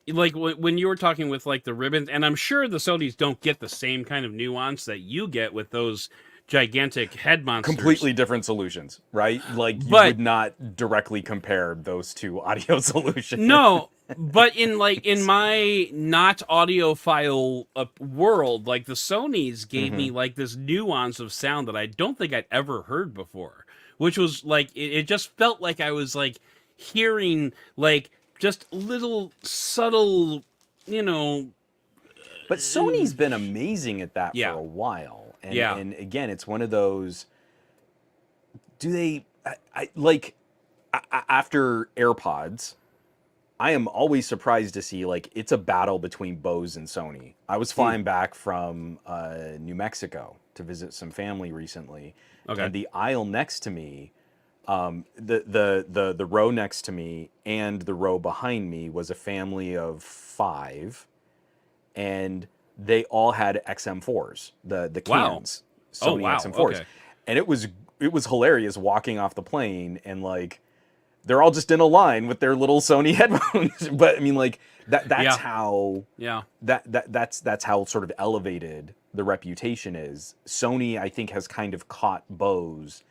B: like when you were talking with like the ribbons, and I'm sure the Sony's don't get the same kind of nuance that you get with those gigantic head monsters.
A: Completely different solutions, right? Like you would not directly compare those two audio solutions.
B: No, but in my not audiophile world, like the Sony's gave me like this nuance of sound that I don't think I'd ever heard before, which was like it just felt like I was like hearing like just little subtle,
A: But Sony's been amazing at that for a while. And, and again, it's one of those. Do they after AirPods? I am always surprised to see like it's a battle between Bose and Sony. I was flying back from New Mexico to visit some family recently, and the aisle next to me The row next to me and the row behind me was a family of 5, and they all had XM4s, the
B: Wow.
A: Canons,
B: Oh,
A: Sony
B: wow.
A: XM4s,
B: Okay.
A: and it was hilarious walking off the plane and like they're all just in a line with their little Sony headphones. But I mean, like that's
B: Yeah.
A: how
B: Yeah.
A: that's how sort of elevated the reputation is. Sony, I think, has kind of caught Bose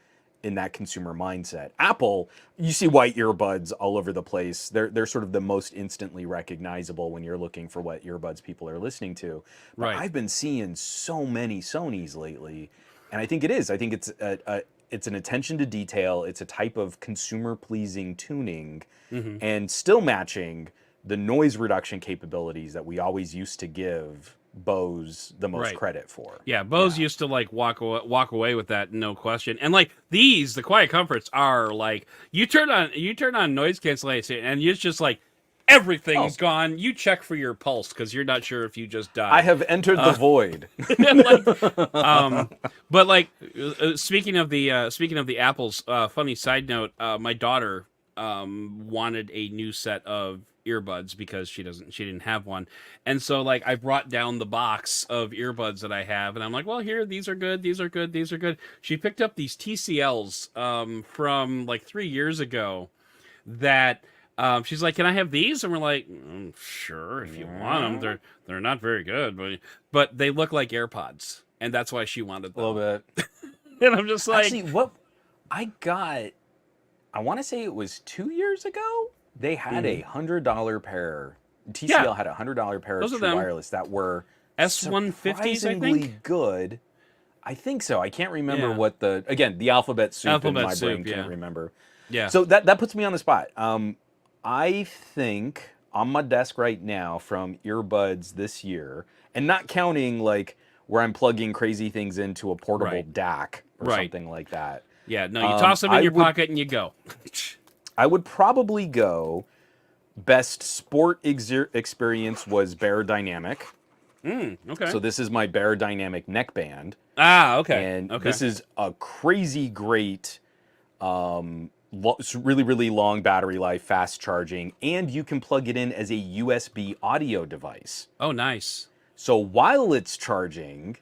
A: in that consumer mindset. Apple, you see white earbuds all over the place. They're sort of the most instantly recognizable when you're looking for what earbuds people are listening to. But
B: Right.
A: I've been seeing so many Sonys lately, and I think it is. I think it's an attention to detail. It's a type of consumer pleasing tuning,
B: Mm-hmm.
A: and still matching the noise reduction capabilities that we always used to give Bose the most
B: Right.
A: credit for.
B: Yeah, Bose used to like walk away with that, no question. And like these, the Quiet Comforts are like you turn on noise cancellation, and it's just like everything's
A: Oh,
B: gone. You check for your pulse because you're not sure if you just
A: I
B: died.
A: have entered the void.
B: like, but like speaking of the apples, funny side note, my daughter wanted a new set of earbuds because she didn't have one, and so like I brought down the box of earbuds that I have, and I'm like, well, here, these are good, these are good, these are good. She picked up these TCLs from like 3 years ago that she's like, "Can I have these?" And we're like, "Sure, if you want them. They're not very good, but they look like AirPods, and that's why she wanted
A: A
B: them."
A: little bit.
B: And I'm just like,
A: Actually, what I got, I want to say it was 2 years ago. They had a $100 pair.
B: yeah,
A: TCL had a $100 pair of
B: those are
A: true
B: them.
A: wireless that were
B: S150s, I
A: surprisingly
B: think.
A: good. I think so. I can't remember
B: Yeah,
A: what the alphabet soup in
B: alphabet
A: my brain
B: soup.
A: can't
B: Yeah,
A: remember.
B: yeah.
A: So that puts me on the spot. I think on my desk right now from earbuds this year, and not counting like where I'm plugging crazy things into a portable
B: Right,
A: DAC or
B: right.
A: something like that.
B: Yeah, no, you toss them in
A: I
B: your
A: would
B: pocket and you go.
A: I would probably go best sport experience was Bear Dynamic.
B: Okay.
A: So this is my Bear Dynamic neckband,
B: Ah, okay,
A: and
B: okay,
A: this is a crazy great really, really long battery life, fast charging, and you can plug it in as a USB audio device.
B: oh, nice.
A: So while it's charging,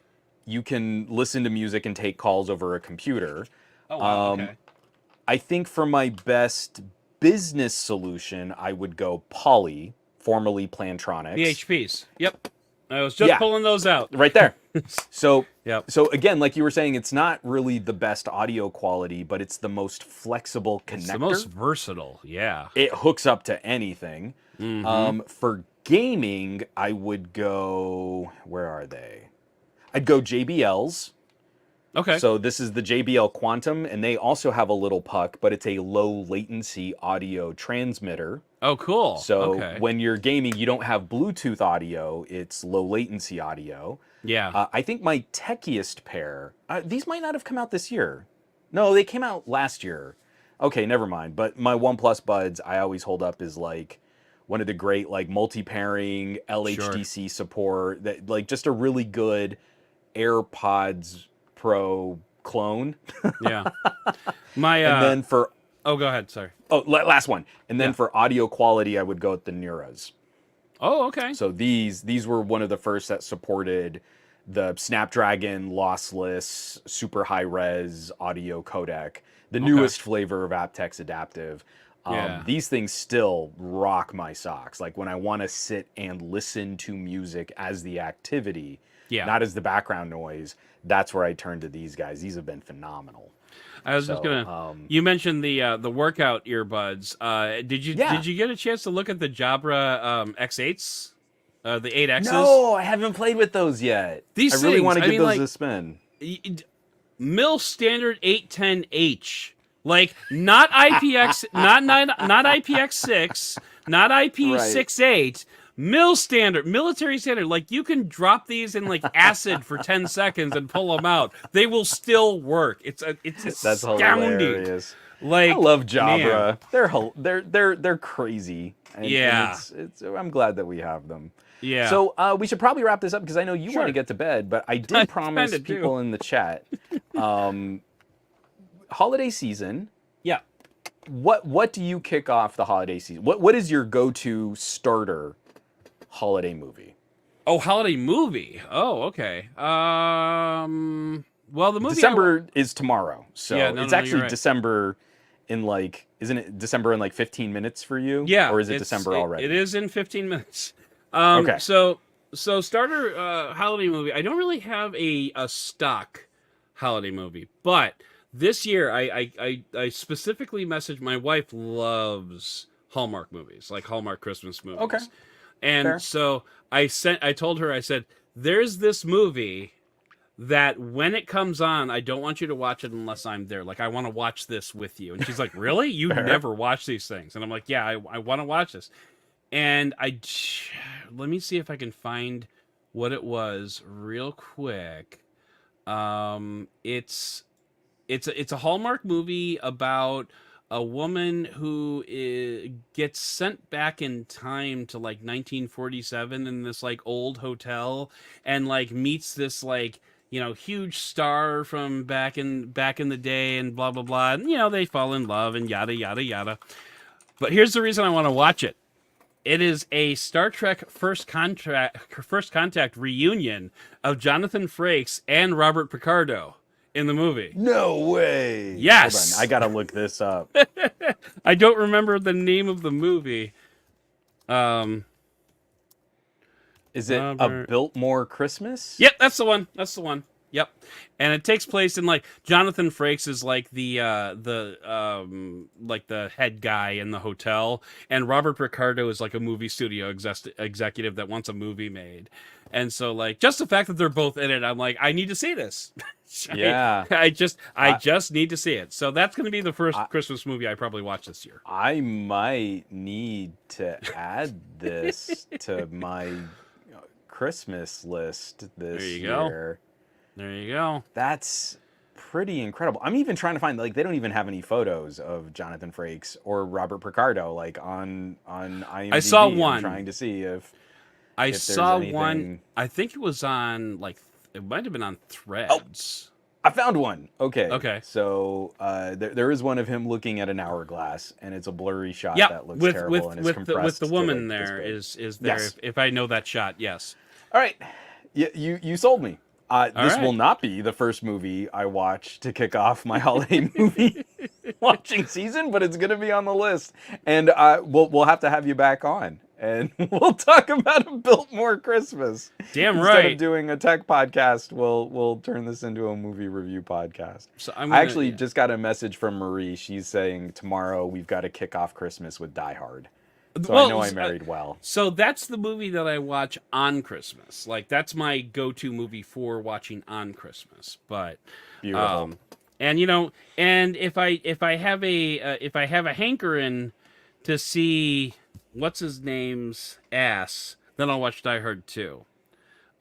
A: you can listen to music and take calls over a computer.
B: Oh, wow, okay.
A: I think for my best business solution, I would go Poly, formerly
B: The
A: Plantronics.
B: HPs. Yep, I was just
A: Yeah,
B: pulling those out.
A: right there. So,
B: Yep.
A: so again, like you were saying, it's not really the best audio quality, but it's the most flexible connector.
B: It's the most versatile. Yeah.
A: It hooks up to anything. For gaming, I would go. Where are they? I'd go JBLs.
B: Okay.
A: So this is the JBL Quantum, and they also have a little puck, but it's a low latency audio transmitter.
B: Oh, cool.
A: So
B: Okay.
A: when you're gaming, you don't have Bluetooth audio; it's low latency audio.
B: Yeah.
A: I think my techiest pair. These might not have come out this year. No, they came out last year. Okay, never mind. But my OnePlus Buds, I always hold up as like one of the great like multi-pairing
B: Sure.
A: LHDC support. That like just a really good AirPods Pro clone.
B: Yeah. My
A: And then for
B: oh, go ahead. Sorry.
A: last one. And then
B: Yeah.
A: for audio quality, I would go with the Neuras.
B: Oh, okay.
A: So these were one of the first that supported the Snapdragon lossless super high res audio codec, the newest flavor of aptX Adaptive.
B: Yeah.
A: These things still rock my socks. Like when I want to sit and listen to music as the activity,
B: Yeah.
A: not as the background noise, that's where I turn to these guys. These have been phenomenal.
B: I was just gonna. You mentioned the workout earbuds. Did you get a chance to look at the Jabra X8s, the 8Xs?
A: No, I haven't played with those yet.
B: These
A: I really
B: things,
A: want to
B: I
A: give
B: mean,
A: those
B: like,
A: a spin.
B: Mil standard 810H, like not IPX, not IPX6, not IP68. Mil standard, military standard. Like you can drop these in like acid for 10 seconds and pull them out. They will still work. It's
A: That's
B: astounding.
A: hilarious.
B: Like
A: I love Jabra.
B: man.
A: They're crazy. And
B: Yeah.
A: it's I'm glad that we have them.
B: Yeah.
A: So we should probably wrap this up because I know you
B: Sure.
A: want to get to bed, but I did promise
B: kinda do.
A: people in the chat. Holiday season.
B: Yeah.
A: what do you kick off the holiday season? What is your go-to starter holiday movie?
B: Oh, holiday movie. Oh, okay. Well, the movie
A: December is tomorrow,
B: Yeah,
A: so
B: no,
A: it's
B: no, no, you're
A: actually
B: right.
A: December in like, isn't it December in like 15 minutes for you,
B: Yeah,
A: or is it December
B: it
A: already?
B: is in 15 minutes.
A: Okay.
B: So starter holiday movie. I don't really have a stock holiday movie, but this year I specifically messaged my wife loves Hallmark movies, like Hallmark Christmas
A: Okay.
B: movies. And
A: Fair.
B: so I told her, I said, there's this movie that when it comes on, I don't want you to watch it unless I'm there. Like, I want to watch this with you. And she's like, really? You
A: Fair.
B: never watch these things? And I'm like, yeah, I want to watch this. And let me see if I can find what it was real quick. It's a Hallmark movie about a woman who gets sent back in time to like 1947 in this like old hotel, and like meets this like, huge star from back in the day, and blah blah blah, and they fall in love and yada yada yada. But here's the reason I want to watch it. It is a Star Trek First Contact reunion of Jonathan Frakes and Robert Picardo in the movie.
A: No way.
B: Yes.
A: Hold on, I gotta look this up.
B: I don't remember the name of the movie. Um,
A: Is it A
B: Robert.
A: Biltmore Christmas?
B: Yep, that's the one. That's the one. Yep. And it takes place in like Jonathan Frakes is like the head guy in the hotel, and Robert Picardo is like a movie studio executive that wants a movie made. And so like just the fact that they're both in it, I'm like, I need to see this.
A: Yeah.
B: I just need to see it. So that's going to be the first
A: I,
B: Christmas movie I probably watch this year.
A: I might need to add this to my Christmas list this
B: There you go.
A: year.
B: There you go.
A: That's pretty incredible. I'm even trying to find, like, they don't even have any photos of Jonathan Frakes or Robert Picardo like on IMDb.
B: I saw
A: I'm
B: one.
A: trying to see if
B: I
A: there's
B: saw
A: anything.
B: one. I think it was on like it might have been on
A: Oh,
B: Threads.
A: I found one. Okay.
B: Okay.
A: So there is one of him looking at an hourglass, and it's a blurry shot
B: Yep.
A: that looks
B: With
A: terrible and is compressed
B: with the
A: to,
B: woman
A: like, this
B: there
A: big.
B: is there.
A: Yes.
B: If I know that shot, yes.
A: All right. You sold me.
B: All
A: This will
B: right.
A: not be the first movie I watch to kick off my holiday movie watching season, but it's going to be on the list. And we'll have to have you back on, and we'll talk about a Biltmore Christmas.
B: Damn
A: Instead
B: right.
A: of doing a tech podcast, we'll turn this into a movie review podcast.
B: So
A: I actually just got a message from Marie. She's saying tomorrow we've got to kick off Christmas with Die Hard. So I know I married well.
B: So that's the movie that I watch on Christmas. Like that's my go-to movie for watching on Christmas. But
A: Beautiful.
B: and and if I have a hankering to see what's his name's ass, then I'll watch Die Hard 2.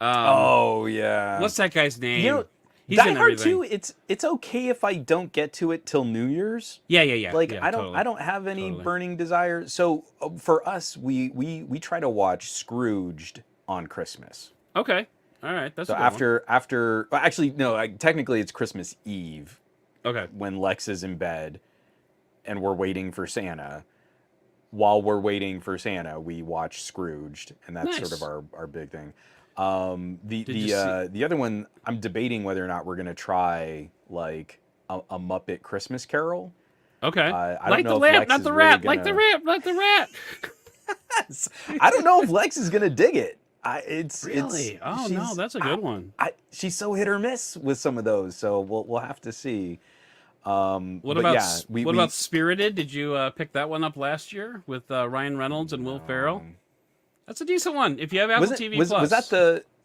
A: Oh yeah.
B: What's that guy's name?
A: You know,
B: He's
A: Die
B: in
A: Hard
B: everything.
A: 2, it's okay if I don't get to it till New Year's.
B: Yeah.
A: Like
B: Yeah,
A: I
B: totally.
A: don't have any
B: Totally.
A: burning desire. So for us, we try to watch Scrooged on Christmas.
B: Okay. All right. That's
A: So
B: a good one.
A: after well, actually no, technically it's Christmas Eve
B: Okay.
A: when Lex is in bed and we're waiting for Santa. While we're waiting for Santa, we watch Scrooged, and that's sort
B: Nice.
A: of our big thing.
B: Did you see?
A: The other one, I'm debating whether or not we're gonna try like a Muppet Christmas Carol.
B: Okay.
A: I don't
B: Like the
A: know if
B: lamp,
A: Lex
B: not
A: is
B: the
A: really
B: rat. Like the
A: gonna.
B: rat. Like the rat.
A: I don't know if Lex is gonna dig it.
B: Really? Oh no, that's a good one.
A: She's so hit or miss with some of those, so we'll have to see.
B: What
A: But
B: about
A: yeah,
B: what about Spirited? Did you pick that one up last year with Ryan Reynolds and Will Ferrell? That's a decent one. If you have Apple TV Plus.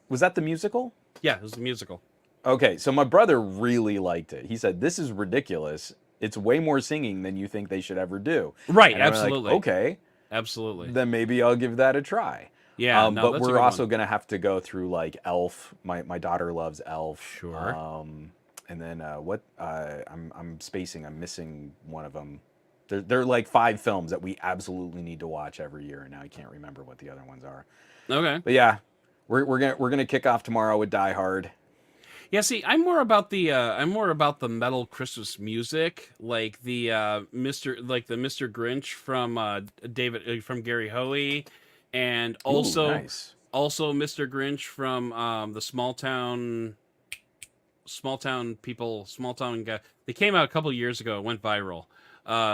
A: Was that the musical?
B: Yeah, it was a musical.
A: Okay, so my brother really liked it. He said, "This is ridiculous. It's way more singing than you think they should ever do."
B: Right,
A: And I'm like,
B: absolutely.
A: okay,
B: Absolutely.
A: then maybe I'll give that a try.
B: Yeah, no,
A: but
B: that's a
A: we're
B: good
A: also
B: one.
A: gonna have to go through like Elf. My daughter loves Elf.
B: Sure.
A: And then I'm spacing. I'm missing one of them. There are like 5 films that we absolutely need to watch every year, and now I can't remember what the other ones are.
B: Okay.
A: But yeah, we're gonna kick off tomorrow with Die Hard.
B: Yeah, see, I'm more about the metal Christmas music, like the Mr. Grinch from David from Gary Hoey, and
A: Ooh,
B: also
A: nice.
B: Mr. Grinch from the small town guy. They came out a couple years ago. It went viral.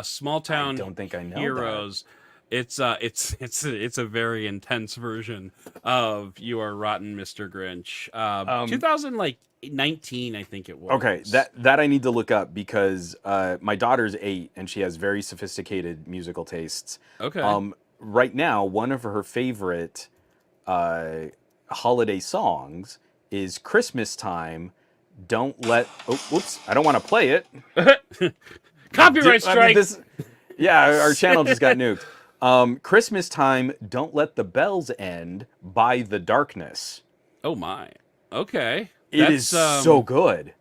B: Small
A: I
B: town
A: don't think I know that.
B: heroes. It's a very intense version of "You Are Rotten, Mr. Grinch."
A: Um,
B: 2019, I think it
A: okay,
B: was.
A: that I need to look up because my daughter's 8 and she has very sophisticated musical tastes.
B: Okay.
A: Right now, one of her favorite uh, holiday songs is "Christmas Time." Don't let. Oh, whoops! I don't want to play it.
B: Copyright
A: I mean,
B: strike.
A: this. Yeah, our channel just got nuked. Christmas Time. Don't let the bells end by the darkness.
B: Oh my. Okay.
A: It is
B: That's
A: so good.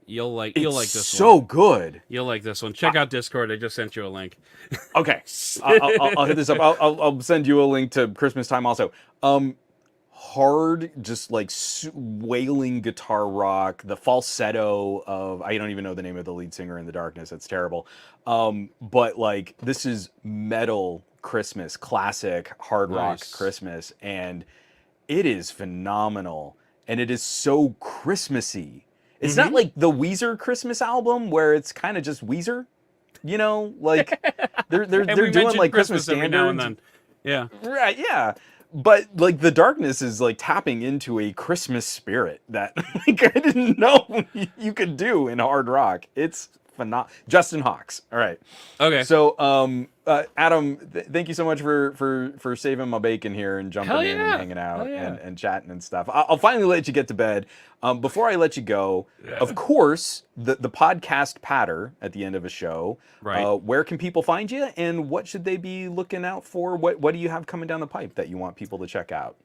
B: you'll
A: It's
B: like this one.
A: so good.
B: You'll like this one. Check out Discord. I just sent you a link.
A: Okay, I'll hit this up. I'll send you a link to Christmas Time also. Hard, just like wailing guitar rock, the falsetto of I don't even know the name of the lead singer in the darkness. It's terrible. But like this is metal Christmas, classic hard rock
B: Nice.
A: Christmas, and it is phenomenal. And it is so Christmassy. It's not
B: Mm-hmm.
A: like the Weezer Christmas album where it's kind of just Weezer, like
B: And
A: they're
B: we
A: doing
B: mentioned
A: like Christmas
B: Christmas every now and
A: standards.
B: then. Yeah.
A: Right, yeah. But like the darkness is like tapping into a Christmas spirit that like I didn't know you could do in hard rock. It's phenomenal. Justin Hawks. All right.
B: Okay.
A: So, Adam, thank you so much for saving my bacon here and
B: Hell
A: jumping in and
B: yeah.
A: hanging
B: Hell
A: out
B: yeah.
A: and chatting and stuff. I'll finally let you get to bed. Before I let you go, of course, the podcast patter at the end of a show.
B: Right.
A: Where can people find you, and what should they be looking out for? What do you have coming down the pipe that you want people to check out?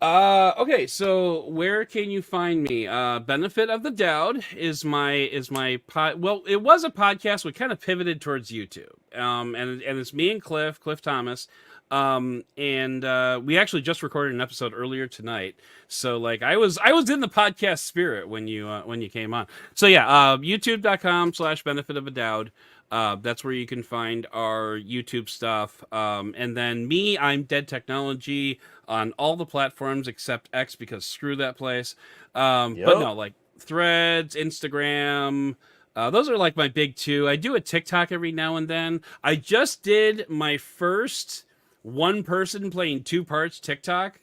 B: Okay, so where can you find me? Benefit of the Doud is my pod. Well, it was a podcast. We kind of pivoted towards YouTube. And it's me and Cliff Thomas. And we actually just recorded an episode earlier tonight. So like I was in the podcast spirit when you came on. So yeah, youtube.com/benefit of a Doud. That's where you can find our YouTube stuff. And then me, I'm Dead Technology on all the platforms except X because screw that place. But
A: Yep.
B: no, like Threads, Instagram. Those are like my big two. I do a TikTok every now and then. I just did my first one person playing two parts TikTok.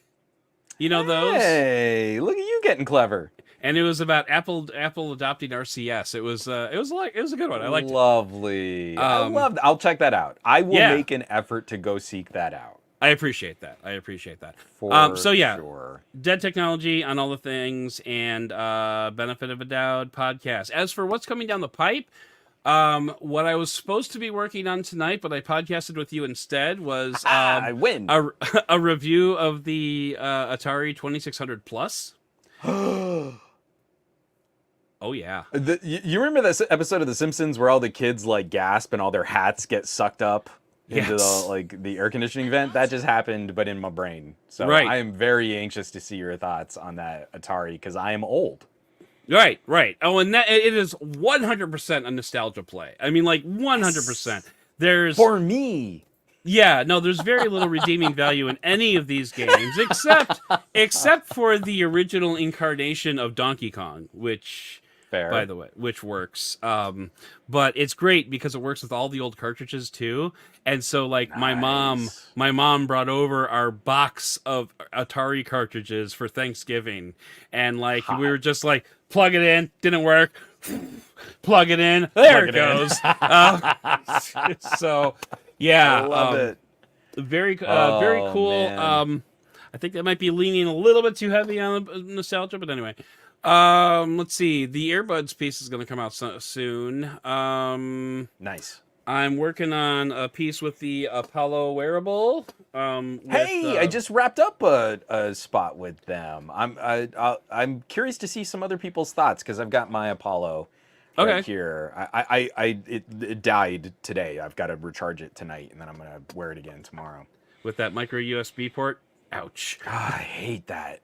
B: You know those?
A: Hey, look at you getting clever.
B: And it was about Apple adopting RCS. It was a good one. I liked it.
A: Lovely. I
B: Um,
A: love. I'll check that out. I will
B: yeah,
A: make an effort to go seek that out
B: I appreciate that. I appreciate that.
A: for
B: So yeah,
A: sure.
B: Dead Technology on all the things and Benefit of a Doubt podcast. As for what's coming down the pipe, what I was supposed to be working on tonight, but I podcasted with you instead, was
A: Ah, I win.
B: a review of the Atari 2600 Plus. Oh yeah.
A: You remember that episode of The Simpsons where all the kids like gasp and all their hats get sucked up into
B: Yes.
A: the air conditioning vent? That just happened, but in my brain. So
B: Right.
A: I am very anxious to see your thoughts on that Atari because I am old.
B: Right, right. Oh, and that it is 100% a nostalgia play. I mean, like 100%.
A: Yes.
B: There's
A: For me.
B: Yeah, no, there's very little redeeming value in any of these games except for the original incarnation of Donkey Kong, which by
A: Fair.
B: the way, which works. But it's great because it works with all the old cartridges too. And so like
A: Nice.
B: my mom brought over our box of Atari cartridges for Thanksgiving. And like we
A: Hot.
B: were just like plug it in, didn't work. Plug it in. There
A: Plug
B: it
A: it in.
B: goes. So
A: I
B: yeah,
A: love it.
B: very very
A: Oh
B: cool.
A: man.
B: I think that might be leaning a little bit too heavy on the nostalgia, but anyway. Let's see. The earbuds piece is going to come out soon.
A: Nice.
B: I'm working on a piece with the Apollo wearable.
A: Hey, I just wrapped up a spot with them. I'm curious to see some other people's thoughts because I've got my Apollo right
B: Okay.
A: here. It died today. I've got to recharge it tonight, and then I'm gonna wear it again tomorrow.
B: With that micro USB port. Ouch.
A: I hate that.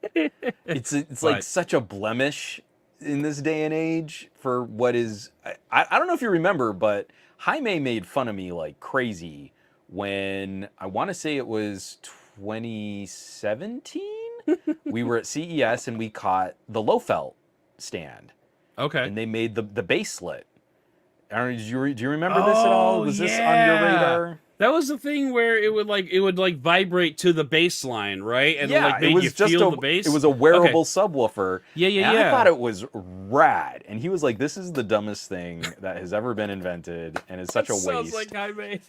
A: It's like
B: But
A: such a blemish in this day and age for what is. I don't know if you remember, but Jaime made fun of me like crazy when I want to say it was 2017. We were at CES and we caught the low felt stand,
B: okay.
A: and they made the baselet. I don't know, do you remember this at all?
B: Oh
A: Was this on your
B: yeah.
A: radar?
B: That was the thing where it would like vibrate to the bass line, right? And it
A: Yeah,
B: like made you feel the bass.
A: it was a
B: Okay.
A: wearable subwoofer.
B: Yeah, yeah,
A: And I thought
B: yeah.
A: it was rad. And he was like, "This is the dumbest thing that has ever been invented and is such a
B: Sounds
A: waste."
B: like Jaime.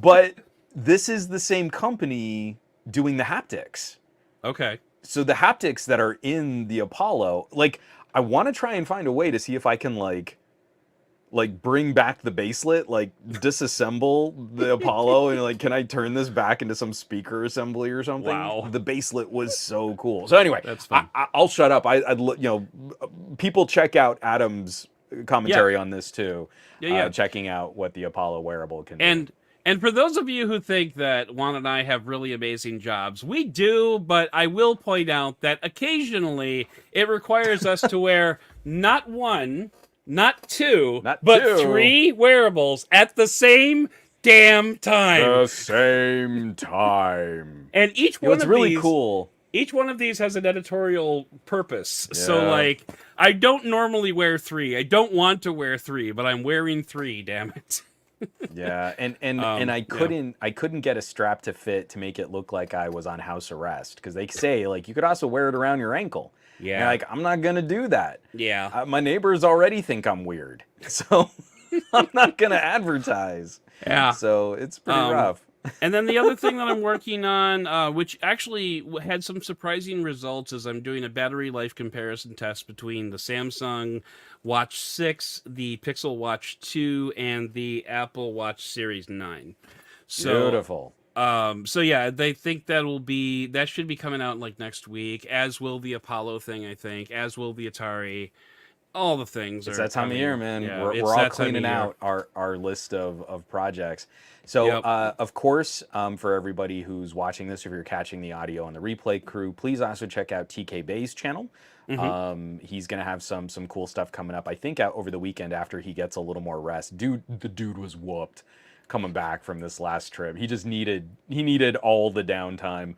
A: But this is the same company doing the haptics.
B: Okay.
A: So the haptics that are in the Apollo, like I want to try and find a way to see if I can like bring back the baselet, like disassemble the Apollo, and like, can I turn this back into some speaker assembly or something?
B: Wow.
A: The baselet was so cool. So anyway,
B: That's fun.
A: I'll shut up. People check out Adam's commentary on this too.
B: Yeah.
A: Checking out what the Apollo wearable can do.
B: And for those of you who think that Juan and I have really amazing jobs, we do, but I will point out that occasionally it requires us to wear not one, not two, but three wearables at the same damn time.
A: The same time.
B: And each one of
A: really
B: these,
A: cool.
B: Each one of these has an editorial purpose.
A: Yeah.
B: So, like, I don't normally wear three. I don't want to wear three, but I'm wearing three, damn it.
A: Yeah, and I couldn't get a strap to fit to make it look like I was on house arrest, because they say like you could also wear it around your ankle.
B: Yeah,
A: and like I'm not gonna do that.
B: Yeah,
A: my neighbors already think I'm weird, so I'm not gonna advertise.
B: Yeah,
A: so it's pretty rough.
B: And then the other thing that I'm working on, which actually had some surprising results, is I'm doing a battery life comparison test between the Samsung Watch 6, the Pixel Watch 2, and the Apple Watch Series 9. So,
A: beautiful.
B: So yeah, they think that should be coming out like next week, as will the Apollo thing, I think, as will the Atari. All the things
A: it's
B: are
A: that time of year, man.
B: Yeah,
A: we're all cleaning out our list of projects. So, of course, for everybody who's watching this, if you're catching the audio on the replay crew, please also check out TK Bay's channel. Mm-hmm. He's going to have some cool stuff coming up, I think, out over the weekend after he gets a little more rest. The dude was whooped coming back from this last trip. He needed all the downtime.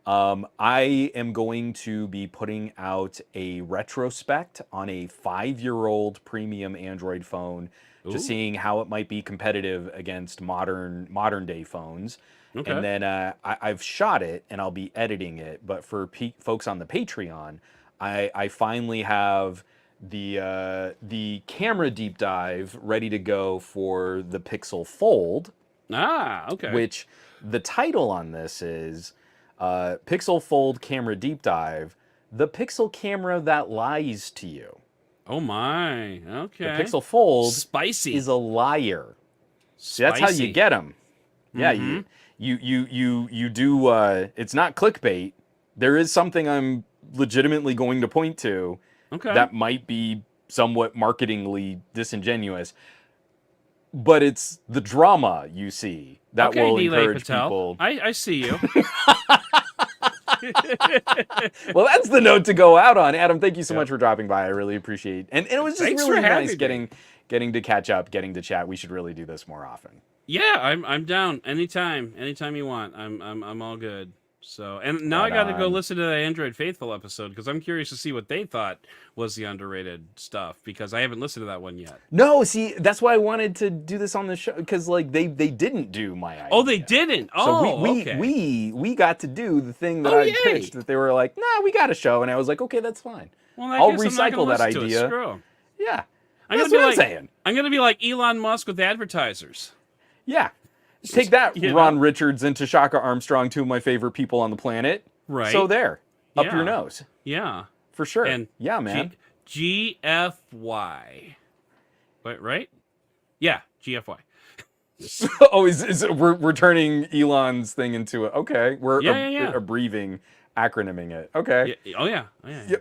A: I am going to be putting out a retrospect on a 5-year-old premium Android phone, just seeing how it might be competitive against modern day phones. Okay. And then I've shot it and I'll be editing it. But for folks on the Patreon, I finally have the camera deep dive ready to go for the Pixel Fold.
B: Okay.
A: Which the title on this is Pixel Fold Camera Deep Dive, the Pixel camera that lies to you.
B: Oh my, okay.
A: The Pixel Fold
B: Spicy.
A: is a liar. See, that's how you get them. Yeah, you do. It's not clickbait. There is something I'm legitimately going to point to that might be somewhat marketingly disingenuous, but it's the drama you see that will encourage people.
B: I see you.
A: Well, that's the note to go out on. Adam, thank you so much for dropping by. I really appreciate it. And it was just really nice getting to catch up, getting to chat. We should really do this more often.
B: Yeah, I'm down. Anytime you want. I'm all good. So, and now I got to go listen to the Android Faithful episode, because I'm curious to see what they thought was the underrated stuff, because I haven't listened to that one yet.
A: No, see, that's why I wanted to do this on the show, because like they didn't do my idea.
B: Oh, they didn't. Oh,
A: so we got to do the thing that I pitched. That they were like, nah, we got a show, and I was like, okay, that's fine.
B: Well,
A: I'll recycle that idea.
B: Screw.
A: Yeah,
B: that's what I'm saying. I'm gonna be like Elon Musk with advertisers.
A: Yeah. Take that, Ron Richards and Tashaka Armstrong, two of my favorite people on the planet.
B: Right.
A: So there, up your nose.
B: Yeah.
A: For sure.
B: And
A: yeah, man.
B: GFY. Wait, right? Yeah, GFY.
A: We're turning Elon's thing into a, okay. We're abbreviating, acronyming it. Okay.
B: Yeah. Oh yeah.
A: Yeah.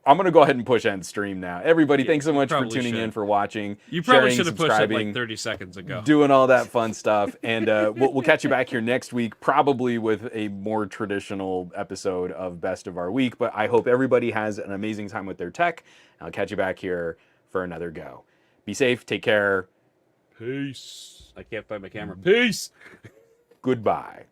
A: I'm going to go ahead and push end stream now. Everybody,
B: Yeah,
A: thanks so
B: you
A: much for
B: probably
A: tuning in,
B: should.
A: for watching,
B: You probably
A: sharing,
B: should have pushed it
A: subscribing,
B: like 30 seconds ago.
A: doing all that fun stuff. And we'll catch you back here next week, probably with a more traditional episode of Best of Our Week. But I hope everybody has an amazing time with their tech. I'll catch you back here for another go. Be safe. Take care.
B: Peace. I can't find my camera. Peace.
A: Goodbye.